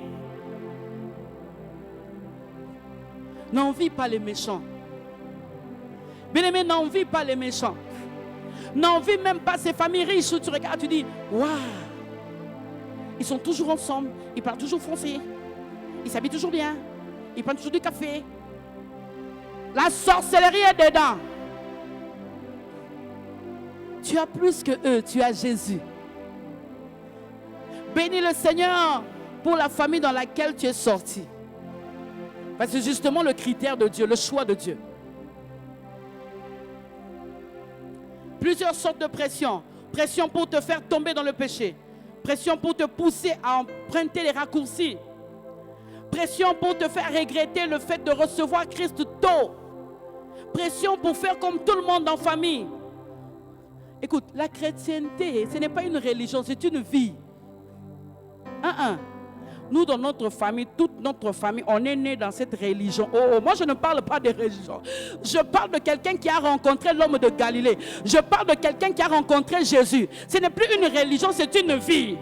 S1: N'envie pas les méchants. Bien-aimé, n'envie pas les méchants. N'envie même pas ces familles riches où tu regardes, tu dis, waouh, ils sont toujours ensemble, ils parlent toujours français, ils s'habillent toujours bien, ils prennent toujours du café. La sorcellerie est dedans. Tu as plus que eux, tu as Jésus. Bénis le Seigneur pour la famille dans laquelle tu es sorti. Parce que c'est justement le critère de Dieu, le choix de Dieu. Plusieurs sortes de pression. Pression pour te faire tomber dans le péché. Pression pour te pousser à emprunter les raccourcis. Pression pour te faire regretter le fait de recevoir Christ tôt. Pression pour faire comme tout le monde en famille. Écoute, la chrétienté, ce n'est pas une religion, c'est une vie. Nous, dans notre famille, toute notre famille, on est né dans cette religion. Oh, moi, je ne parle pas de religion. Je parle de quelqu'un qui a rencontré l'homme de Galilée. Je parle de quelqu'un qui a rencontré Jésus. Ce n'est plus une religion, c'est une vie.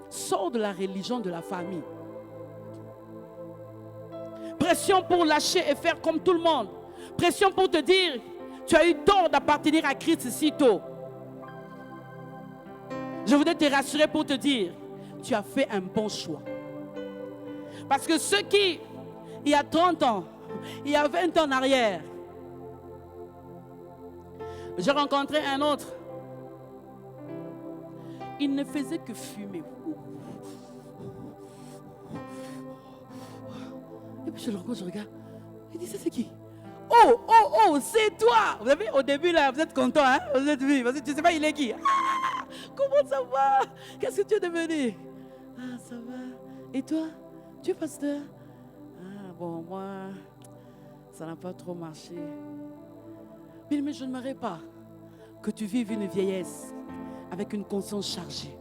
S1: Sors de la religion de la famille. Pression pour lâcher et faire comme tout le monde. Pression pour te dire, tu as eu tort d'appartenir à Christ si tôt. Je voudrais te rassurer pour te dire, tu as fait un bon choix. Parce que ceux qui, il y a 30 ans, il y a 20 ans en arrière, j'ai rencontré un autre. Il ne faisait que fumer. Et puis je le rencontre, je regarde. Il dit, ça c'est qui? Oh, c'est toi. Vous avez, au début là, vous êtes content, hein? Vous êtes vu, parce que tu ne sais pas il est qui. Ah, comment ça va? Qu'est-ce que tu es devenu? Ah, ça va. Et toi? Tu es pasteur? Ah, bon, moi, ça n'a pas trop marché. Mais je n'aimerais pas que tu vives une vieillesse avec une conscience chargée.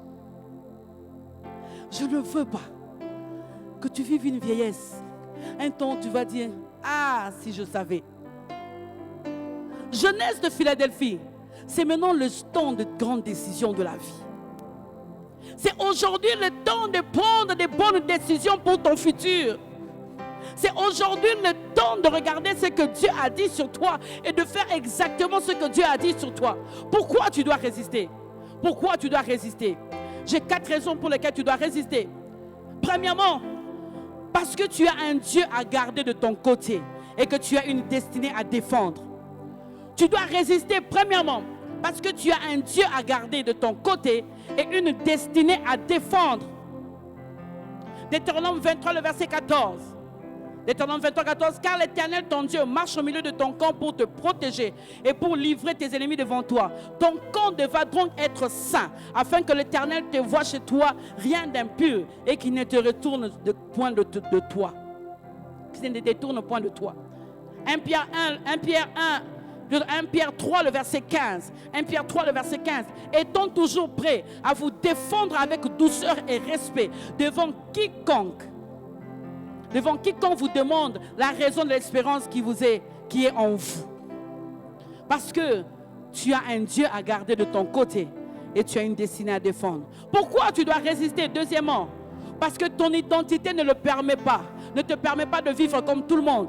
S1: Je ne veux pas que tu vives une vieillesse. Un temps, tu vas dire, ah, si je savais. Jeunesse de Philadelphie, c'est maintenant le temps de grandes décisions de la vie. C'est aujourd'hui le temps de prendre des bonnes décisions pour ton futur. C'est aujourd'hui le temps de regarder ce que Dieu a dit sur toi et de faire exactement ce que Dieu a dit sur toi. Pourquoi tu dois résister? Pourquoi tu dois résister? J'ai 4 raisons pour lesquelles tu dois résister. Premièrement, parce que tu as un Dieu à garder de ton côté et que tu as une destinée à défendre. Tu dois résister premièrement parce que tu as un Dieu à garder de ton côté et une destinée à défendre. Deutéronome 23, le verset 14. Deutéronome 23, 14. Car l'Éternel, ton Dieu, marche au milieu de ton camp pour te protéger et pour livrer tes ennemis devant toi. Ton camp devra donc être saint, afin que l'Éternel te voie chez toi rien d'impur et qu'il ne te retourne point de toi. Qu'il ne te détourne point de toi. 1 Pierre 3, le verset 15. 1 Pierre 3, le verset 15. Étant toujours prêts à vous défendre avec douceur et respect devant quiconque vous demande la raison de l'espérance qui est en vous. Parce que tu as un Dieu à garder de ton côté et tu as une destinée à défendre. Pourquoi tu dois résister? Deuxièmement, parce que ton identité ne te permet pas de vivre comme tout le monde.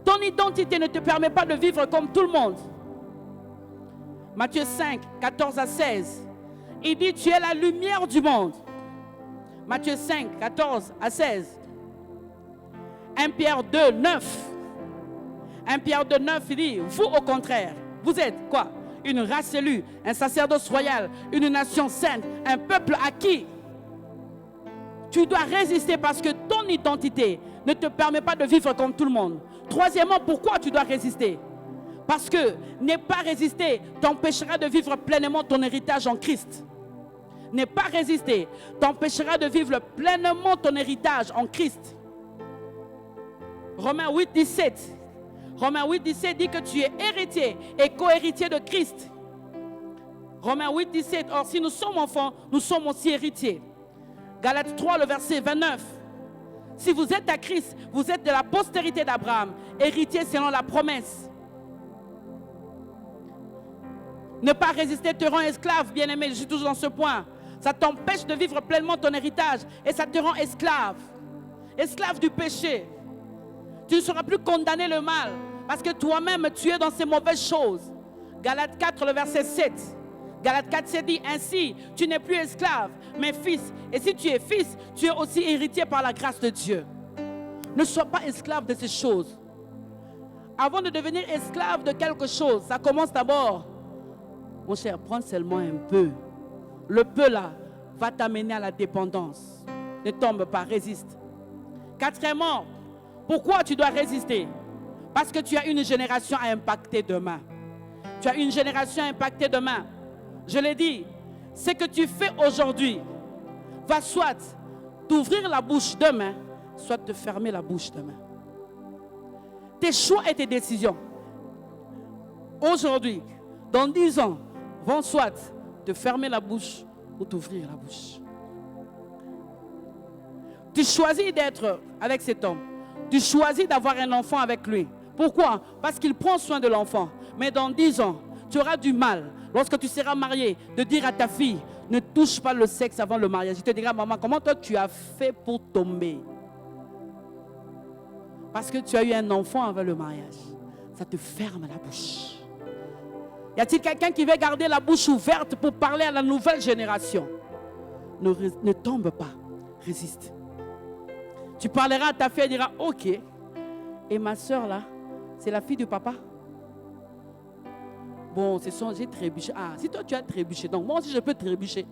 S1: Ton identité ne te permet pas de vivre comme tout le monde. Matthieu 5, 14 à 16. Il dit, tu es la lumière du monde. Matthieu 5, 14 à 16. 1 Pierre 2, 9. 1 Pierre 2, 9, il dit, vous au contraire, vous êtes quoi? Une race élue, un sacerdoce royal, une nation sainte, un peuple acquis. Tu dois résister parce que ton identité ne te permet pas de vivre comme tout le monde. Troisièmement, pourquoi tu dois résister? Parce que ne pas résister t'empêchera de vivre pleinement ton héritage en Christ. Ne pas résister t'empêchera de vivre pleinement ton héritage en Christ. Romains 8, 17. Romains 8, 17 dit que tu es héritier et co-héritier de Christ. Romains 8, 17. Or, si nous sommes enfants, nous sommes aussi héritiers. Galates 3, le verset 29. Si vous êtes à Christ, vous êtes de la postérité d'Abraham, héritier selon la promesse. Ne pas résister te rend esclave, bien-aimé, je suis toujours dans ce point. Ça t'empêche de vivre pleinement ton héritage et ça te rend esclave. Esclave du péché. Tu ne seras plus condamné le mal parce que toi-même tu es dans ces mauvaises choses. Galates 4, le verset 7. Galates 4, 7 dit, ainsi, tu n'es plus esclave, mais fils. Et si tu es fils, tu es aussi héritier par la grâce de Dieu. Ne sois pas esclave de ces choses. Avant de devenir esclave de quelque chose, ça commence d'abord. Mon cher, prends seulement un peu. Le peu là va t'amener à la dépendance. Ne tombe pas, résiste. Quatrièmement, pourquoi tu dois résister? Parce que tu as une génération à impacter demain. Tu as une génération à impacter demain. Je l'ai dit, ce que tu fais aujourd'hui va soit t'ouvrir la bouche demain, soit te fermer la bouche demain. Tes choix et tes décisions, aujourd'hui, dans 10 ans, vont soit te fermer la bouche ou t'ouvrir la bouche. Tu choisis d'être avec cet homme. Tu choisis d'avoir un enfant avec lui. Pourquoi? Parce qu'il prend soin de l'enfant. Mais dans 10 ans, tu auras du mal, lorsque tu seras marié, de dire à ta fille, ne touche pas le sexe avant le mariage. Je te dirai, maman, comment toi tu as fait pour tomber? Parce que tu as eu un enfant avant le mariage. Ça te ferme la bouche. Y a-t-il quelqu'un qui veut garder la bouche ouverte pour parler à la nouvelle génération? Ne tombe pas, résiste. Tu parleras à ta fille, elle dira, ok. Et ma soeur là, c'est la fille du papa? Bon, j'ai trébuché. Ah, si toi tu as trébuché, donc moi aussi je peux trébucher.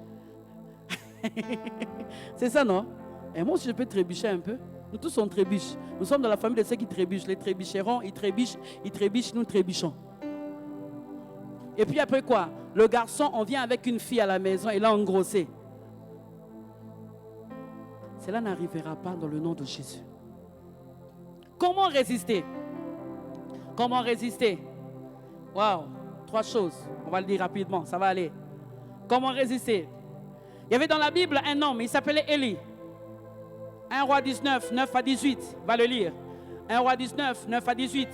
S1: C'est ça, non? Et moi aussi je peux trébucher un peu. Nous tous on trébuche. Nous sommes dans la famille de ceux qui trébuchent. Les trébucherons, ils trébuchent, nous trébuchons. Et puis après quoi? Le garçon, on vient avec une fille à la maison et l'a engrossé. Cela n'arrivera pas dans le nom de Jésus. Comment résister? Comment résister? Waouh! 3 choses. On va le dire rapidement, ça va aller. Comment résister? Il y avait dans la Bible un homme, il s'appelait Élie. 1 Roi 19, 9 à 18. Va le lire. 1 Roi 19, 9 à 18.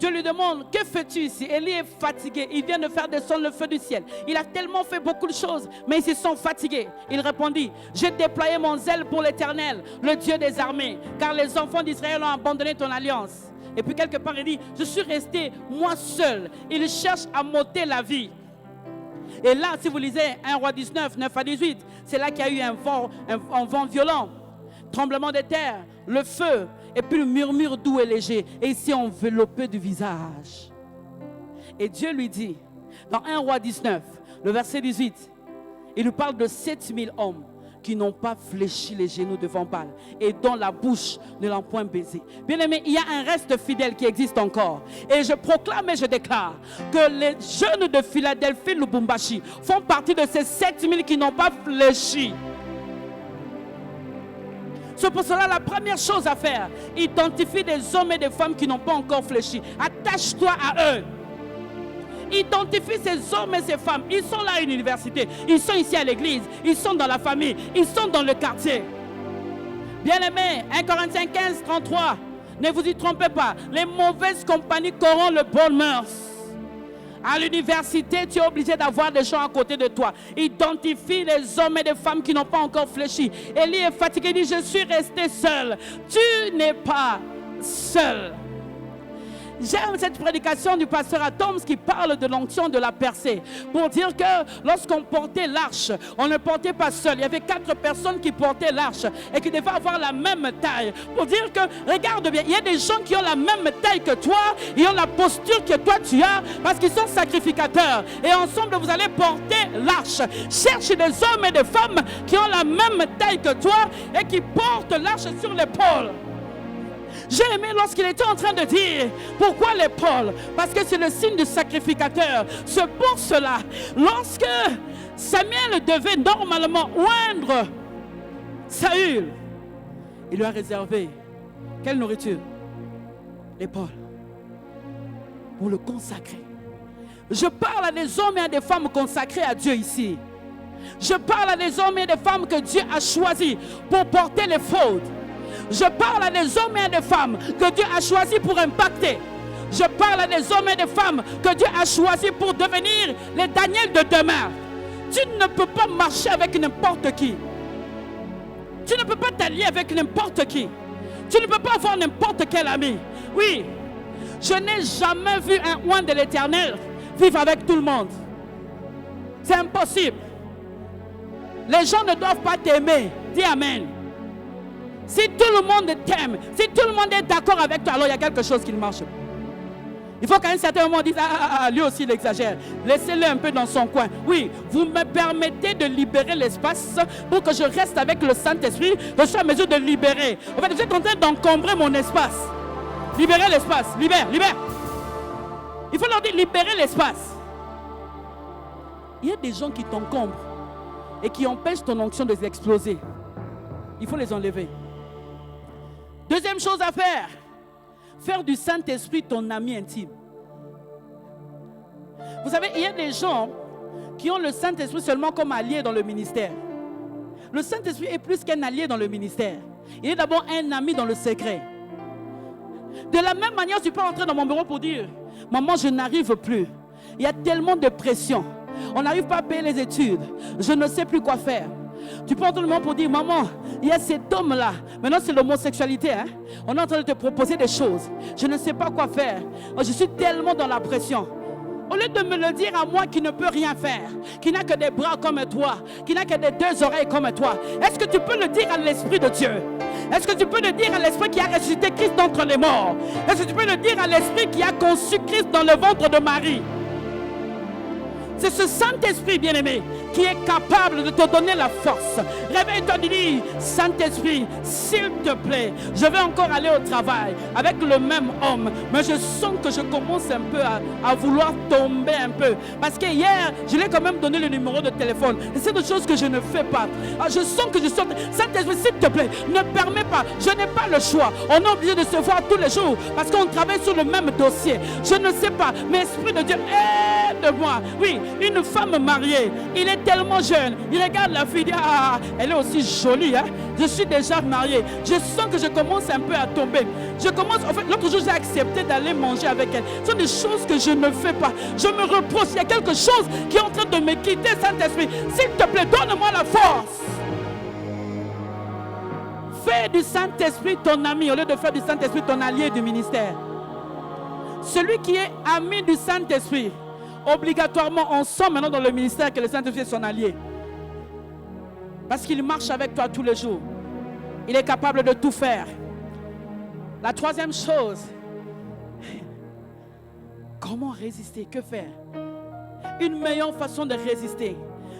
S1: Dieu lui demande, que fais-tu ici? Élie est fatigué, il vient de faire descendre le feu du ciel. Il a tellement fait beaucoup de choses, mais ils se sont fatigués. Il répondit, j'ai déployé mon zèle pour l'Éternel, le Dieu des armées, car les enfants d'Israël ont abandonné ton alliance. Et puis quelque part il dit, je suis resté moi seul. Il cherche à m'ôter la vie. Et là, si vous lisez 1 Roi 19, 9 à 18, c'est là qu'il y a eu un vent violent, tremblement de terre, le feu, et puis le murmure doux et léger, et ici enveloppé du visage. Et Dieu lui dit, dans 1 Roi 19, le verset 18, il nous parle de 7000 hommes qui n'ont pas fléchi les genoux devant Baal et dont la bouche ne l'a point baisé. Bien aimé, il y a un reste fidèle qui existe encore. Et je proclame et je déclare que les jeunes de Philadelphie, Lubumbashi, font partie de ces 7000 qui n'ont pas fléchi. C'est pour cela la première chose à faire, identifie des hommes et des femmes qui n'ont pas encore fléchi. Attache-toi à eux. Identifie ces hommes et ces femmes. Ils sont là à l'université, ils sont ici à l'église, ils sont dans la famille, ils sont dans le quartier. Bien-aimés, 1 Corinthiens 15, 33, ne vous y trompez pas, les mauvaises compagnies corrompent le bon mœurs. À l'université, tu es obligé d'avoir des gens à côté de toi. Identifie les hommes et les femmes qui n'ont pas encore fléchi. Élie est fatigué, il dit, je suis resté seul. Tu n'es pas seul. J'aime cette prédication du pasteur Atoms qui parle de l'onction de la percée. Pour dire que lorsqu'on portait l'arche, on ne portait pas seul. Il y avait 4 personnes qui portaient l'arche et qui devaient avoir la même taille. Pour dire que, regarde bien, il y a des gens qui ont la même taille que toi, ils ont la posture que toi tu as parce qu'ils sont sacrificateurs. Et ensemble, vous allez porter l'arche. Cherche des hommes et des femmes qui ont la même taille que toi et qui portent l'arche sur l'épaule. J'ai aimé lorsqu'il était en train de dire, pourquoi l'épaule? Parce que c'est le signe du sacrificateur. C'est pour cela, lorsque Samuel devait normalement oindre Saül, il lui a réservé quelle nourriture? L'épaule. Pour le consacrer. Je parle à des hommes et à des femmes consacrés à Dieu ici. Je parle à des hommes et des femmes que Dieu a choisis pour porter les fautes. Je parle à des hommes et à des femmes que Dieu a choisis pour impacter. Je parle à des hommes et des femmes que Dieu a choisis pour devenir les Daniel de demain. Tu ne peux pas marcher avec n'importe qui. Tu ne peux pas t'allier avec n'importe qui. Tu ne peux pas avoir n'importe quel ami. Oui, je n'ai jamais vu un oint de l'Éternel vivre avec tout le monde. C'est impossible. Les gens ne doivent pas t'aimer. Dis Amen. Si tout le monde t'aime, si tout le monde est d'accord avec toi, alors il y a quelque chose qui ne marche pas. Il faut qu'à un certain moment on dise, lui aussi il exagère. Laissez-le un peu dans son coin. Oui, vous me permettez de libérer l'espace pour que je reste avec le Saint-Esprit. Je suis à mesure de libérer. En fait, vous êtes en train d'encombrer mon espace. Libérez l'espace. Libère. Il faut leur dire, libérez l'espace. Il y a des gens qui t'encombrent et qui empêchent ton onction de s'exploser. Il faut les enlever. Deuxième chose à faire du Saint-Esprit ton ami intime. Vous savez, il y a des gens qui ont le Saint-Esprit seulement comme allié dans le ministère. Le Saint-Esprit est plus qu'un allié dans le ministère. Il est d'abord un ami dans le secret. De la même manière, tu peux entrer dans mon bureau pour dire, maman, je n'arrive plus. Il y a tellement de pression. On n'arrive pas à payer les études. Je ne sais plus quoi faire. Tu peux entendre le moment pour dire, maman, il y a cet homme-là. Maintenant, c'est l'homosexualité. Hein? On est en train de te proposer des choses. Je ne sais pas quoi faire. Je suis tellement dans la pression. Au lieu de me le dire à moi qui ne peux rien faire, qui n'a que des bras comme toi, qui n'a que des 2 oreilles comme toi, est-ce que tu peux le dire à l'Esprit de Dieu? Est-ce que tu peux le dire à l'Esprit qui a ressuscité Christ d'entre les morts? Est-ce que tu peux le dire à l'Esprit qui a conçu Christ dans le ventre de Marie? C'est ce Saint-Esprit, bien-aimé, qui est capable de te donner la force. Réveille-toi, dis, Saint-Esprit, s'il te plaît, je vais encore aller au travail avec le même homme, mais je sens que je commence un peu à vouloir tomber un peu. Parce que hier, je lui ai quand même donné le numéro de téléphone. Et c'est des choses que je ne fais pas. Je sens que je sors. Saint-Esprit, s'il te plaît, ne permets pas. Je n'ai pas le choix. On est obligé de se voir tous les jours parce qu'on travaille sur le même dossier. Je ne sais pas, mais Esprit de Dieu, aide de moi. Oui, une femme mariée, il est tellement jeune. Il regarde la fille, il dit, ah, elle est aussi jolie. Hein? Je suis déjà mariée. Je sens que je commence un peu à tomber. En fait, l'autre jour, j'ai accepté d'aller manger avec elle. Ce sont des choses que je ne fais pas. Je me reproche. Il y a quelque chose qui est en train de me quitter, Saint-Esprit. S'il te plaît, donne-moi la force. Fais du Saint-Esprit ton ami au lieu de faire du Saint-Esprit ton allié du ministère. Celui qui est ami du Saint-Esprit, obligatoirement, on sent maintenant dans le ministère que le Saint-Esprit est son allié. Parce qu'il marche avec toi tous les jours. Il est capable de tout faire. La troisième chose, comment résister? Que faire? Une meilleure façon de résister,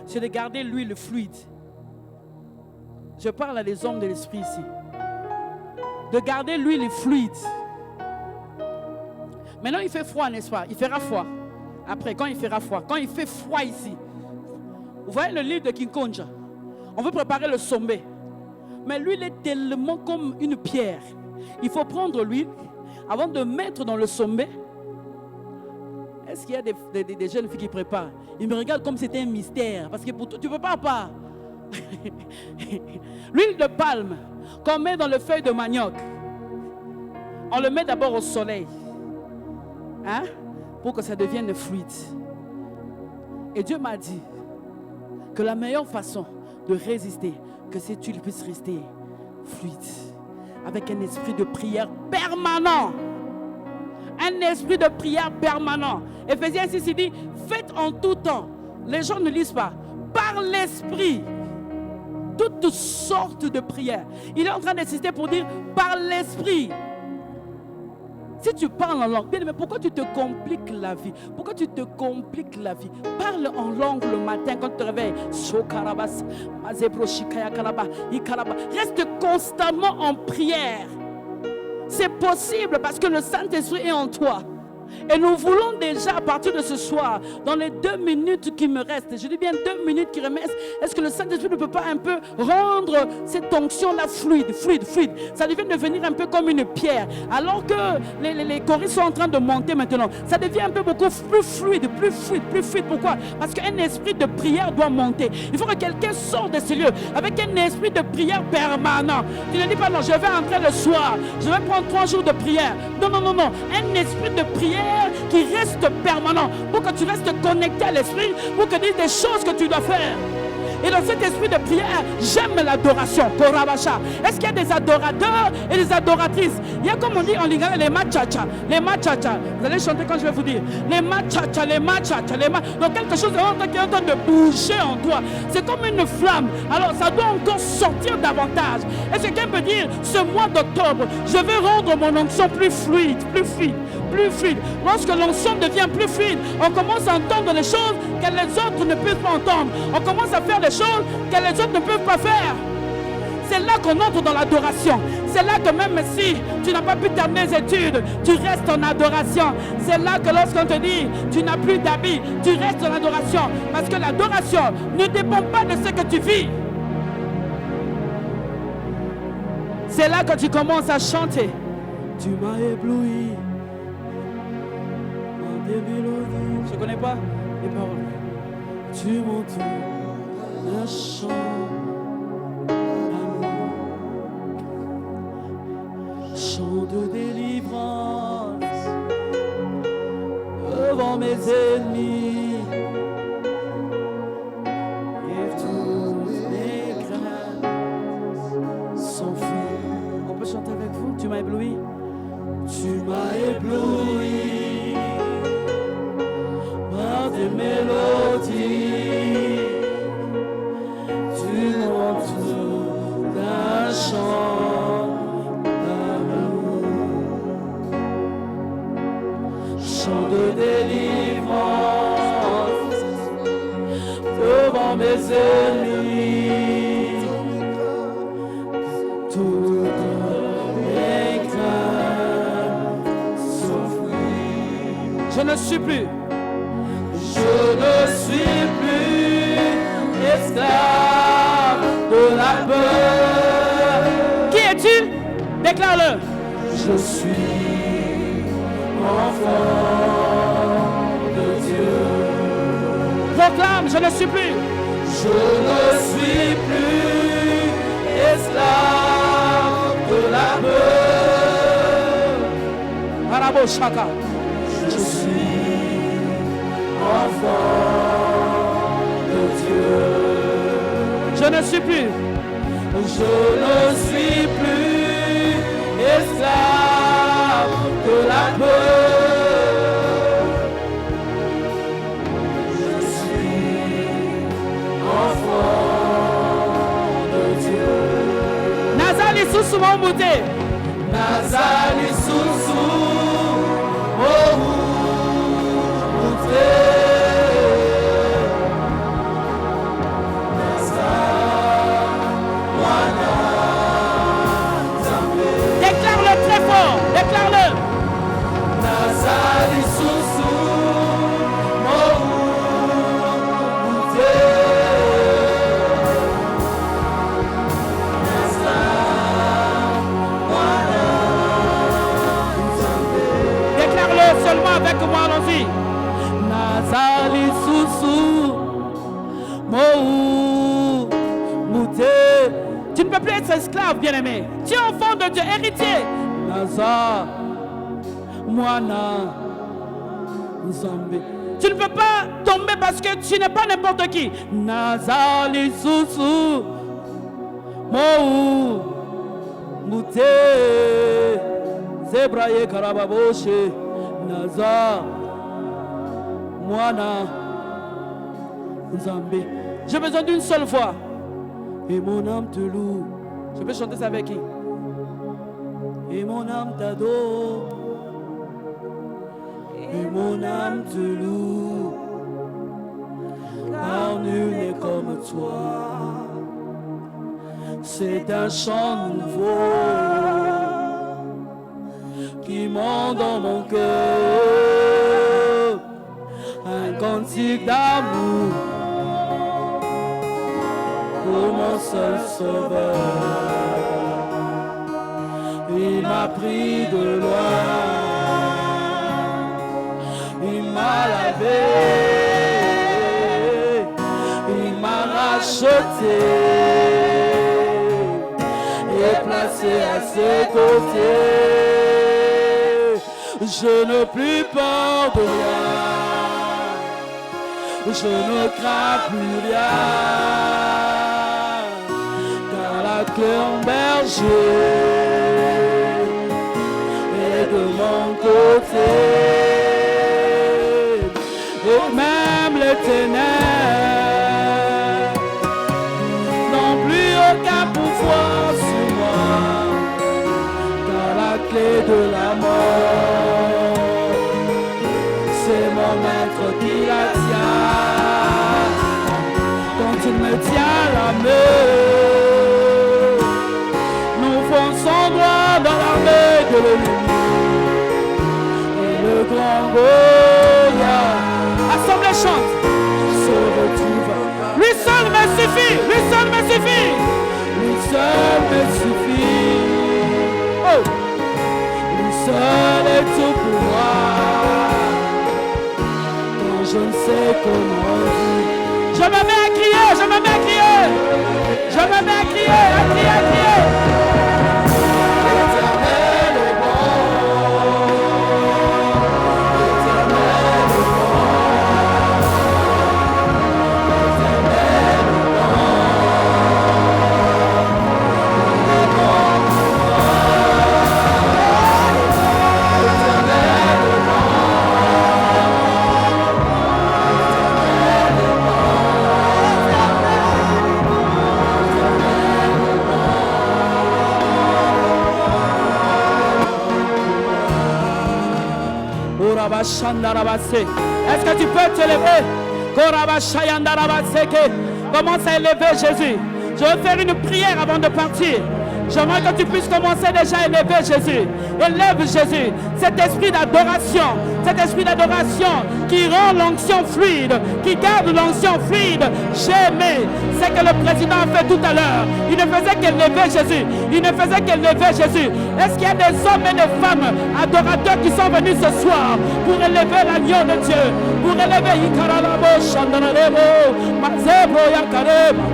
S1: c'est de garder l'huile fluide. Je parle à des hommes de l'esprit ici. De garder l'huile fluide. Maintenant, il fait froid, n'est-ce pas? Il fera froid. Après, quand il fera froid, quand il fait froid ici, vous voyez le livre de Kinkonja? On veut préparer le sommet. Mais l'huile est tellement comme une pierre. Il faut prendre l'huile avant de mettre dans le sommet. Est-ce qu'il y a des jeunes filles qui préparent? Ils me regardent comme si c'était un mystère. Parce que pour toi, tu ne peux pas. L'huile de palme qu'on met dans le feuille de manioc, on le met d'abord au soleil, hein, pour que ça devienne fluide. Et Dieu m'a dit que la meilleure façon de résister, que cette huile puisse rester fluide, avec un esprit de prière permanent. Un esprit de prière permanent. Éphésiens 6, il dit, faites en tout temps. Les gens ne lisent pas. Par l'esprit, toutes sortes de prières. Il est en train d'insister pour dire par l'esprit. Si tu parles en langue, bien, mais pourquoi tu te compliques la vie? Pourquoi tu te compliques la vie? Parle en langue le matin quand tu te réveilles. Reste constamment en prière. C'est possible parce que le Saint-Esprit est en toi. Et nous voulons déjà, à partir de ce soir, dans les 2 minutes qui me restent, je dis bien 2 minutes qui me restent, est-ce que le Saint-Esprit ne peut pas un peu rendre cette onction-là fluide? Ça devient devenir un peu comme une pierre. Alors que les choristes sont en train de monter maintenant, ça devient un peu beaucoup plus fluide. Pourquoi? Parce qu'un esprit de prière doit monter. Il faut que quelqu'un sorte de ce lieu avec un esprit de prière permanent. Tu ne dis pas non, je vais entrer le soir, je vais prendre 3 jours de prière. Non. Un esprit de prière qui reste permanent pour que tu restes connecté à l'esprit, pour que tu dises des choses que tu dois faire. Et dans cet esprit de prière, j'aime l'adoration. Est-ce qu'il y a des adorateurs et des adoratrices? Il y a, comme on dit en lingala, les machacha. Vous allez chanter quand je vais vous dire. Les machacha. Donc quelque chose qui est en train de bouger en toi. C'est comme une flamme. Alors ça doit encore sortir davantage. Est-ce que quelqu'un peut dire, ce mois d'octobre, je vais rendre mon onction plus fluide. Lorsque l'onction devient plus fluide, on commence à entendre les choses que les autres ne peuvent pas entendre. On commence à faire des choses que les autres ne peuvent pas faire. C'est là qu'on entre dans l'adoration. C'est là que même si tu n'as pas pu terminer les études, tu restes en adoration. C'est là que lorsqu'on te dit tu n'as plus d'habits, tu restes en adoration. Parce que l'adoration ne dépend pas de ce que tu vis. C'est là que tu commences à chanter. Tu m'as ébloui. Je ne connais pas les paroles. Tu m'entoures un chant d'amour, chant de délivrance devant mes ennemis, et tous mes craintes s'enfuient. On peut chanter avec vous? Tu m'as ébloui. Tu m'as ébloui. Des mélodies, tu m'entoures d'un chant d'amour, chant de délivrance devant mes ennemis, toutes mes craintes s'enfuient. Je ne suis plus. Je ne suis plus esclave de la peur. Qui es-tu? Déclare-le. Je suis enfant de Dieu. Proclame, je ne suis plus.
S2: Je ne suis plus esclave de la peur.
S1: Arabo Shaka.
S2: Je suis enfant de Dieu.
S1: Je ne suis plus.
S2: Je ne suis plus esclave de la peur. Je suis enfant de Dieu.
S1: Nazali Susu Mombute.
S2: Nazali Susu Mombute.
S1: Déclare-le très fort. Déclare-le.
S2: Nazali Susu Mombute.
S1: Déclare-le seulement avec moi, allons-y. Nazali Susu Mombute. Tu ne peux plus être esclave, bien-aimé. Tu es enfant de Dieu, héritier. Naza Mwana Nzambe. Tu ne peux pas tomber parce que tu n'es pas n'importe qui. Nazali Susu Mombute. Zebraye Karababoshe. Naza Mwana Nzambe. J'ai besoin d'une seule voix. Et mon âme te loue. Je peux chanter ça avec qui? Et mon âme t'adore. Et mon âme te loue. Car nul n'est comme toi. C'est un chant nouveau qui monte dans mon cœur. Un cantique d'amour pour mon seul sauveur. Il m'a pris de loin, il m'a lavé, il m'a racheté et placé à ses côtés. Je n'ai plus peur de rien, je ne crains plus rien. Cœur berger et de mon côté, et même les ténèbres n'ont plus aucun pouvoir sur moi, car la clé de la mort, c'est mon maître qui la tient. Quand il me tient la main, son droit dans l'armée de l'ennemi. Et le grand Goliath, assemblée chante, se retrouve. Lui seul me suffit, lui seul me suffit, lui seul me suffit. Oh, lui seul est tout pour moi. Quand je ne sais comment dire, je me mets à crier, je me mets à crier, je me mets à crier, à crier, à crier. Est-ce que tu peux te lever? Commence à élever Jésus. Je vais faire une prière avant de partir. J'aimerais que tu puisses commencer déjà à élever Jésus. Élève Jésus. Cet esprit d'adoration qui rend l'onction fluide, qui garde l'onction fluide. J'ai aimé ce que le président a fait tout à l'heure. Il ne faisait qu'élever Jésus. Jésus. Est-ce qu'il y a des hommes et des femmes adorateurs qui sont venus ce soir pour élever l'agneau de Dieu, pour élever Ikaralabo, Shandarabo, Mazebro Yakareba,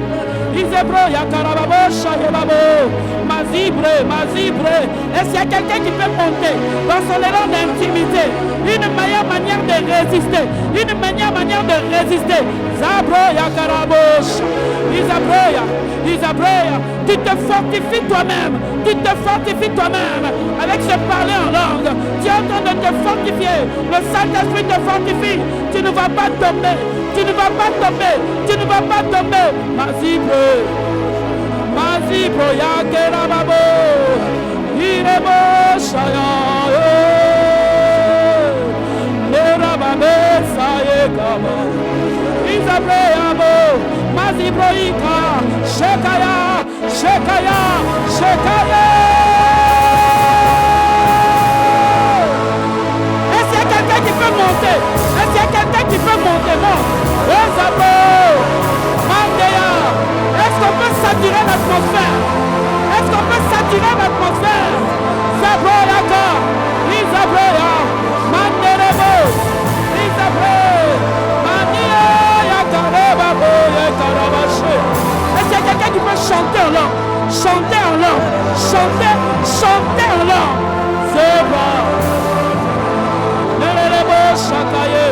S1: Izebro Yakarababo, Shayebabo, Mazibre. Est-ce qu'il y a quelqu'un qui peut monter dans son élan d'intimité, une meilleure manière de résister, Zabro Yakarabo, Isabreya, tu te fortifies toi-même avec ce parler en langue. Tu es en train de te fortifier. Le Saint-Esprit te fortifie. Tu ne vas pas tomber. Mazibro Yakerababo, Irebo Shaya, Nerababe Sayekaba, Isabreabo, Mazibro Ika, Shekaya. Est-ce qu'il y a quelqu'un qui peut monter? Non. Est-ce qu'on peut saturer l'atmosphère? Zaboyaka, Isaboya, Manderebo, Isabre, Mania, Yakarababo, Yakarabache. Est-ce qu'il y a quelqu'un qui peut chanter en langue? Chanter en langue. C'est bon. Nerelebo Shakaye.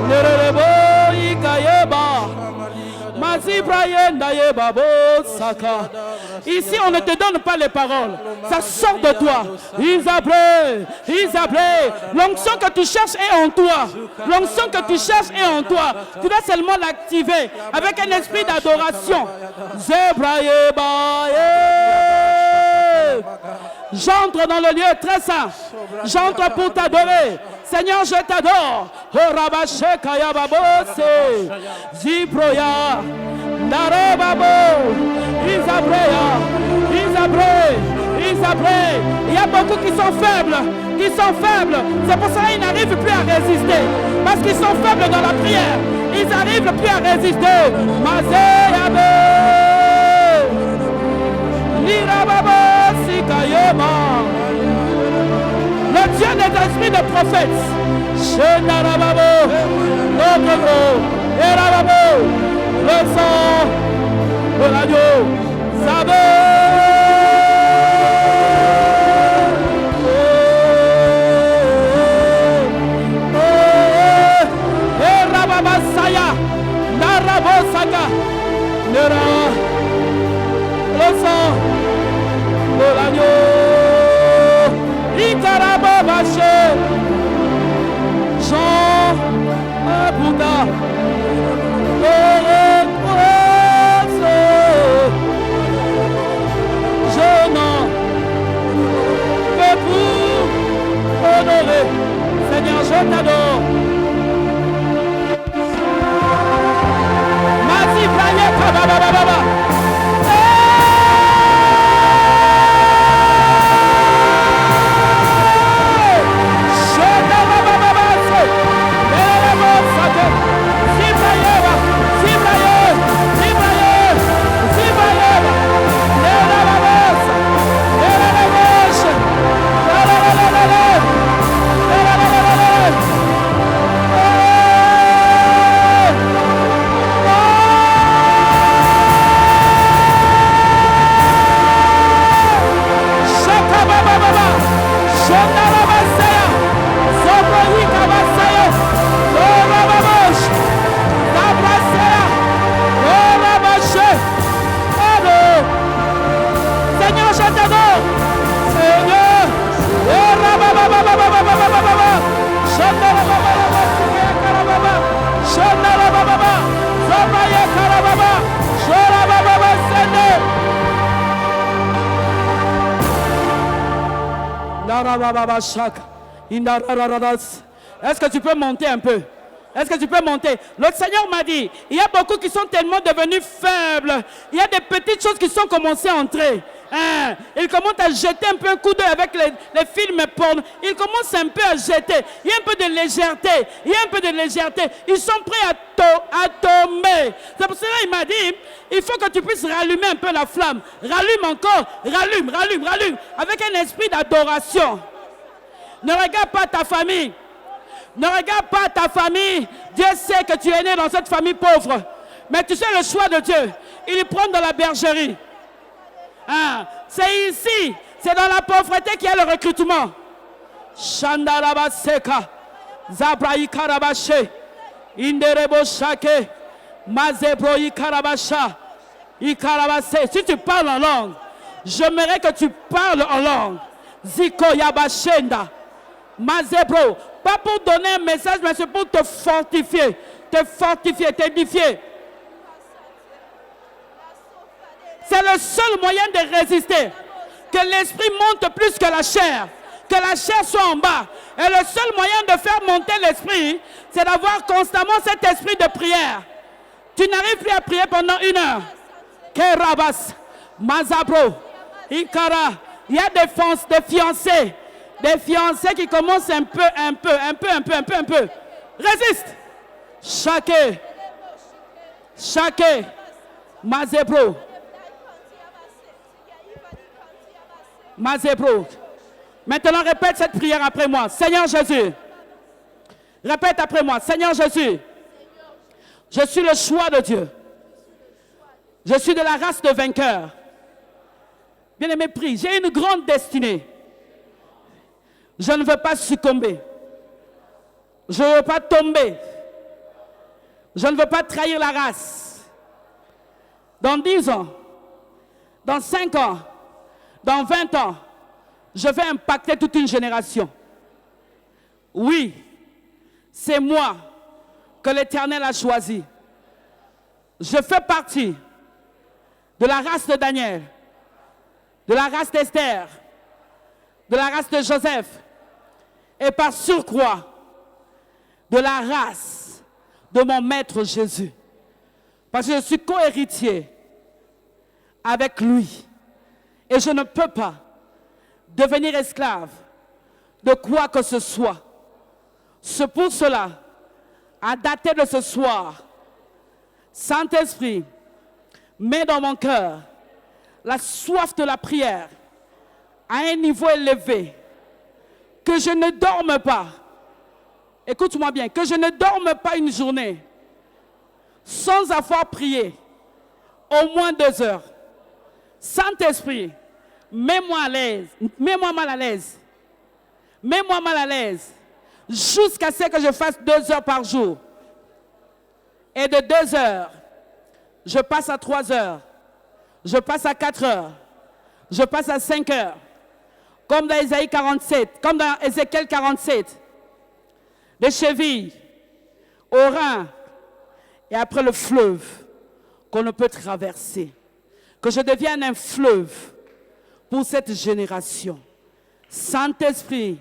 S1: Nerelebo Ikayeba. Mazibraye Ndayebabo Saka. Ici, on ne te donne pas les paroles. Ça sort de toi. Isabré. L'onction que tu cherches est en toi. Tu dois seulement l'activer avec un esprit d'adoration. Zebraye Baye. J'entre dans le lieu très saint. J'entre pour t'adorer. Seigneur, je t'adore. Oh Rabache Kayababose. Ziproya. Narababo. Isabreya. Il y a beaucoup qui sont faibles. C'est pour cela qu'ils n'arrivent plus à résister. Parce qu'ils sont faibles dans la prière. Ils n'arrivent plus à résister. Mazeyabe. Lirababo Sikayema. Le Dieu des esprits de prophètes. Shenarababo. Notre Erababo. Le sang de l'agneau. Zabé. Erababasaya. Narabosaka. Nera. Le sang de l'agneau. Ikarababache. Jean Abouda. Je n'en peux plus honorer. Seigneur, je t'adore. Masi Braye Kababababa. Est-ce que tu peux monter un peu? Est-ce que tu peux monter? Le Seigneur m'a dit, il y a beaucoup qui sont tellement devenus faibles. Il y a des petites choses qui sont commencées à entrer. Hein, il commence à jeter un peu un coup d'œil avec les films porno. Il commence un peu à jeter. Il y a un peu de légèreté. Il y a un peu de légèreté. Ils sont prêts à tomber. C'est pour cela qu'il m'a dit, il faut que tu puisses rallumer un peu la flamme. Rallume encore. Rallume, rallume, rallume. Avec un esprit d'adoration. Ne regarde pas ta famille. Ne regarde pas ta famille. Dieu sait que tu es né dans cette famille pauvre. Mais tu sais le choix de Dieu. Il y prend dans la bergerie. Ah, c'est ici, c'est dans la pauvreté qu'il y a le recrutement. Shandarabaseka, Zabraï Karabache, Inderebo Shake, Mazebroï Karabasha, Ikarabase. Si tu parles en langue, j'aimerais que tu parles en langue. Ziko Yabashenda, Mazebro. Pas pour donner un message, mais c'est pour te fortifier, t'édifier. C'est le seul moyen de résister. Que l'esprit monte plus que la chair. Que la chair soit en bas. Et le seul moyen de faire monter l'esprit, c'est d'avoir constamment cet esprit de prière. Tu n'arrives plus à prier pendant 1 heure. Kerabas, Mazabro, Ikara. Il y a des fiancés. Des fiancés qui commencent un peu. Résiste. Chaque. Mazebro. Mazebro. Maintenant, répète cette prière après moi. Seigneur Jésus. Répète après moi. Seigneur Jésus. Je suis le choix de Dieu. Je suis de la race de vainqueurs. Bien-aimé, prie. J'ai une grande destinée. Je ne veux pas succomber. Je ne veux pas tomber. Je ne veux pas trahir la race. Dans 10 ans, dans 5 ans, dans 20 ans, je vais impacter toute une génération. Oui, c'est moi que l'Éternel a choisi. Je fais partie de la race de Daniel, de la race d'Esther, de la race de Joseph, et par surcroît, de la race de mon maître Jésus. Parce que je suis co-héritier avec lui. Et je ne peux pas devenir esclave de quoi que ce soit. C'est pour cela, à dater de ce soir, Saint-Esprit, mets dans mon cœur la soif de la prière à un niveau élevé, que je ne dorme pas. Écoute-moi bien, que je ne dorme pas une journée sans avoir prié au moins 2 heures. Saint-Esprit, mets-moi à l'aise, mets-moi mal à l'aise, mets-moi mal à l'aise, jusqu'à ce que je fasse 2 heures par jour. Et de 2 heures, je passe à 3 heures, je passe à 4 heures, je passe à 5 heures, comme dans Ésaïe 47, comme dans Ézéchiel 47, des chevilles, au rein, et après le fleuve qu'on ne peut traverser. Que je devienne un fleuve pour cette génération. Saint-Esprit,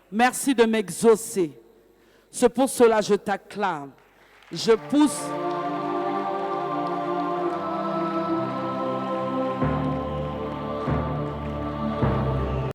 S1: merci de m'exaucer. C'est pour cela que je t'acclame. Je pousse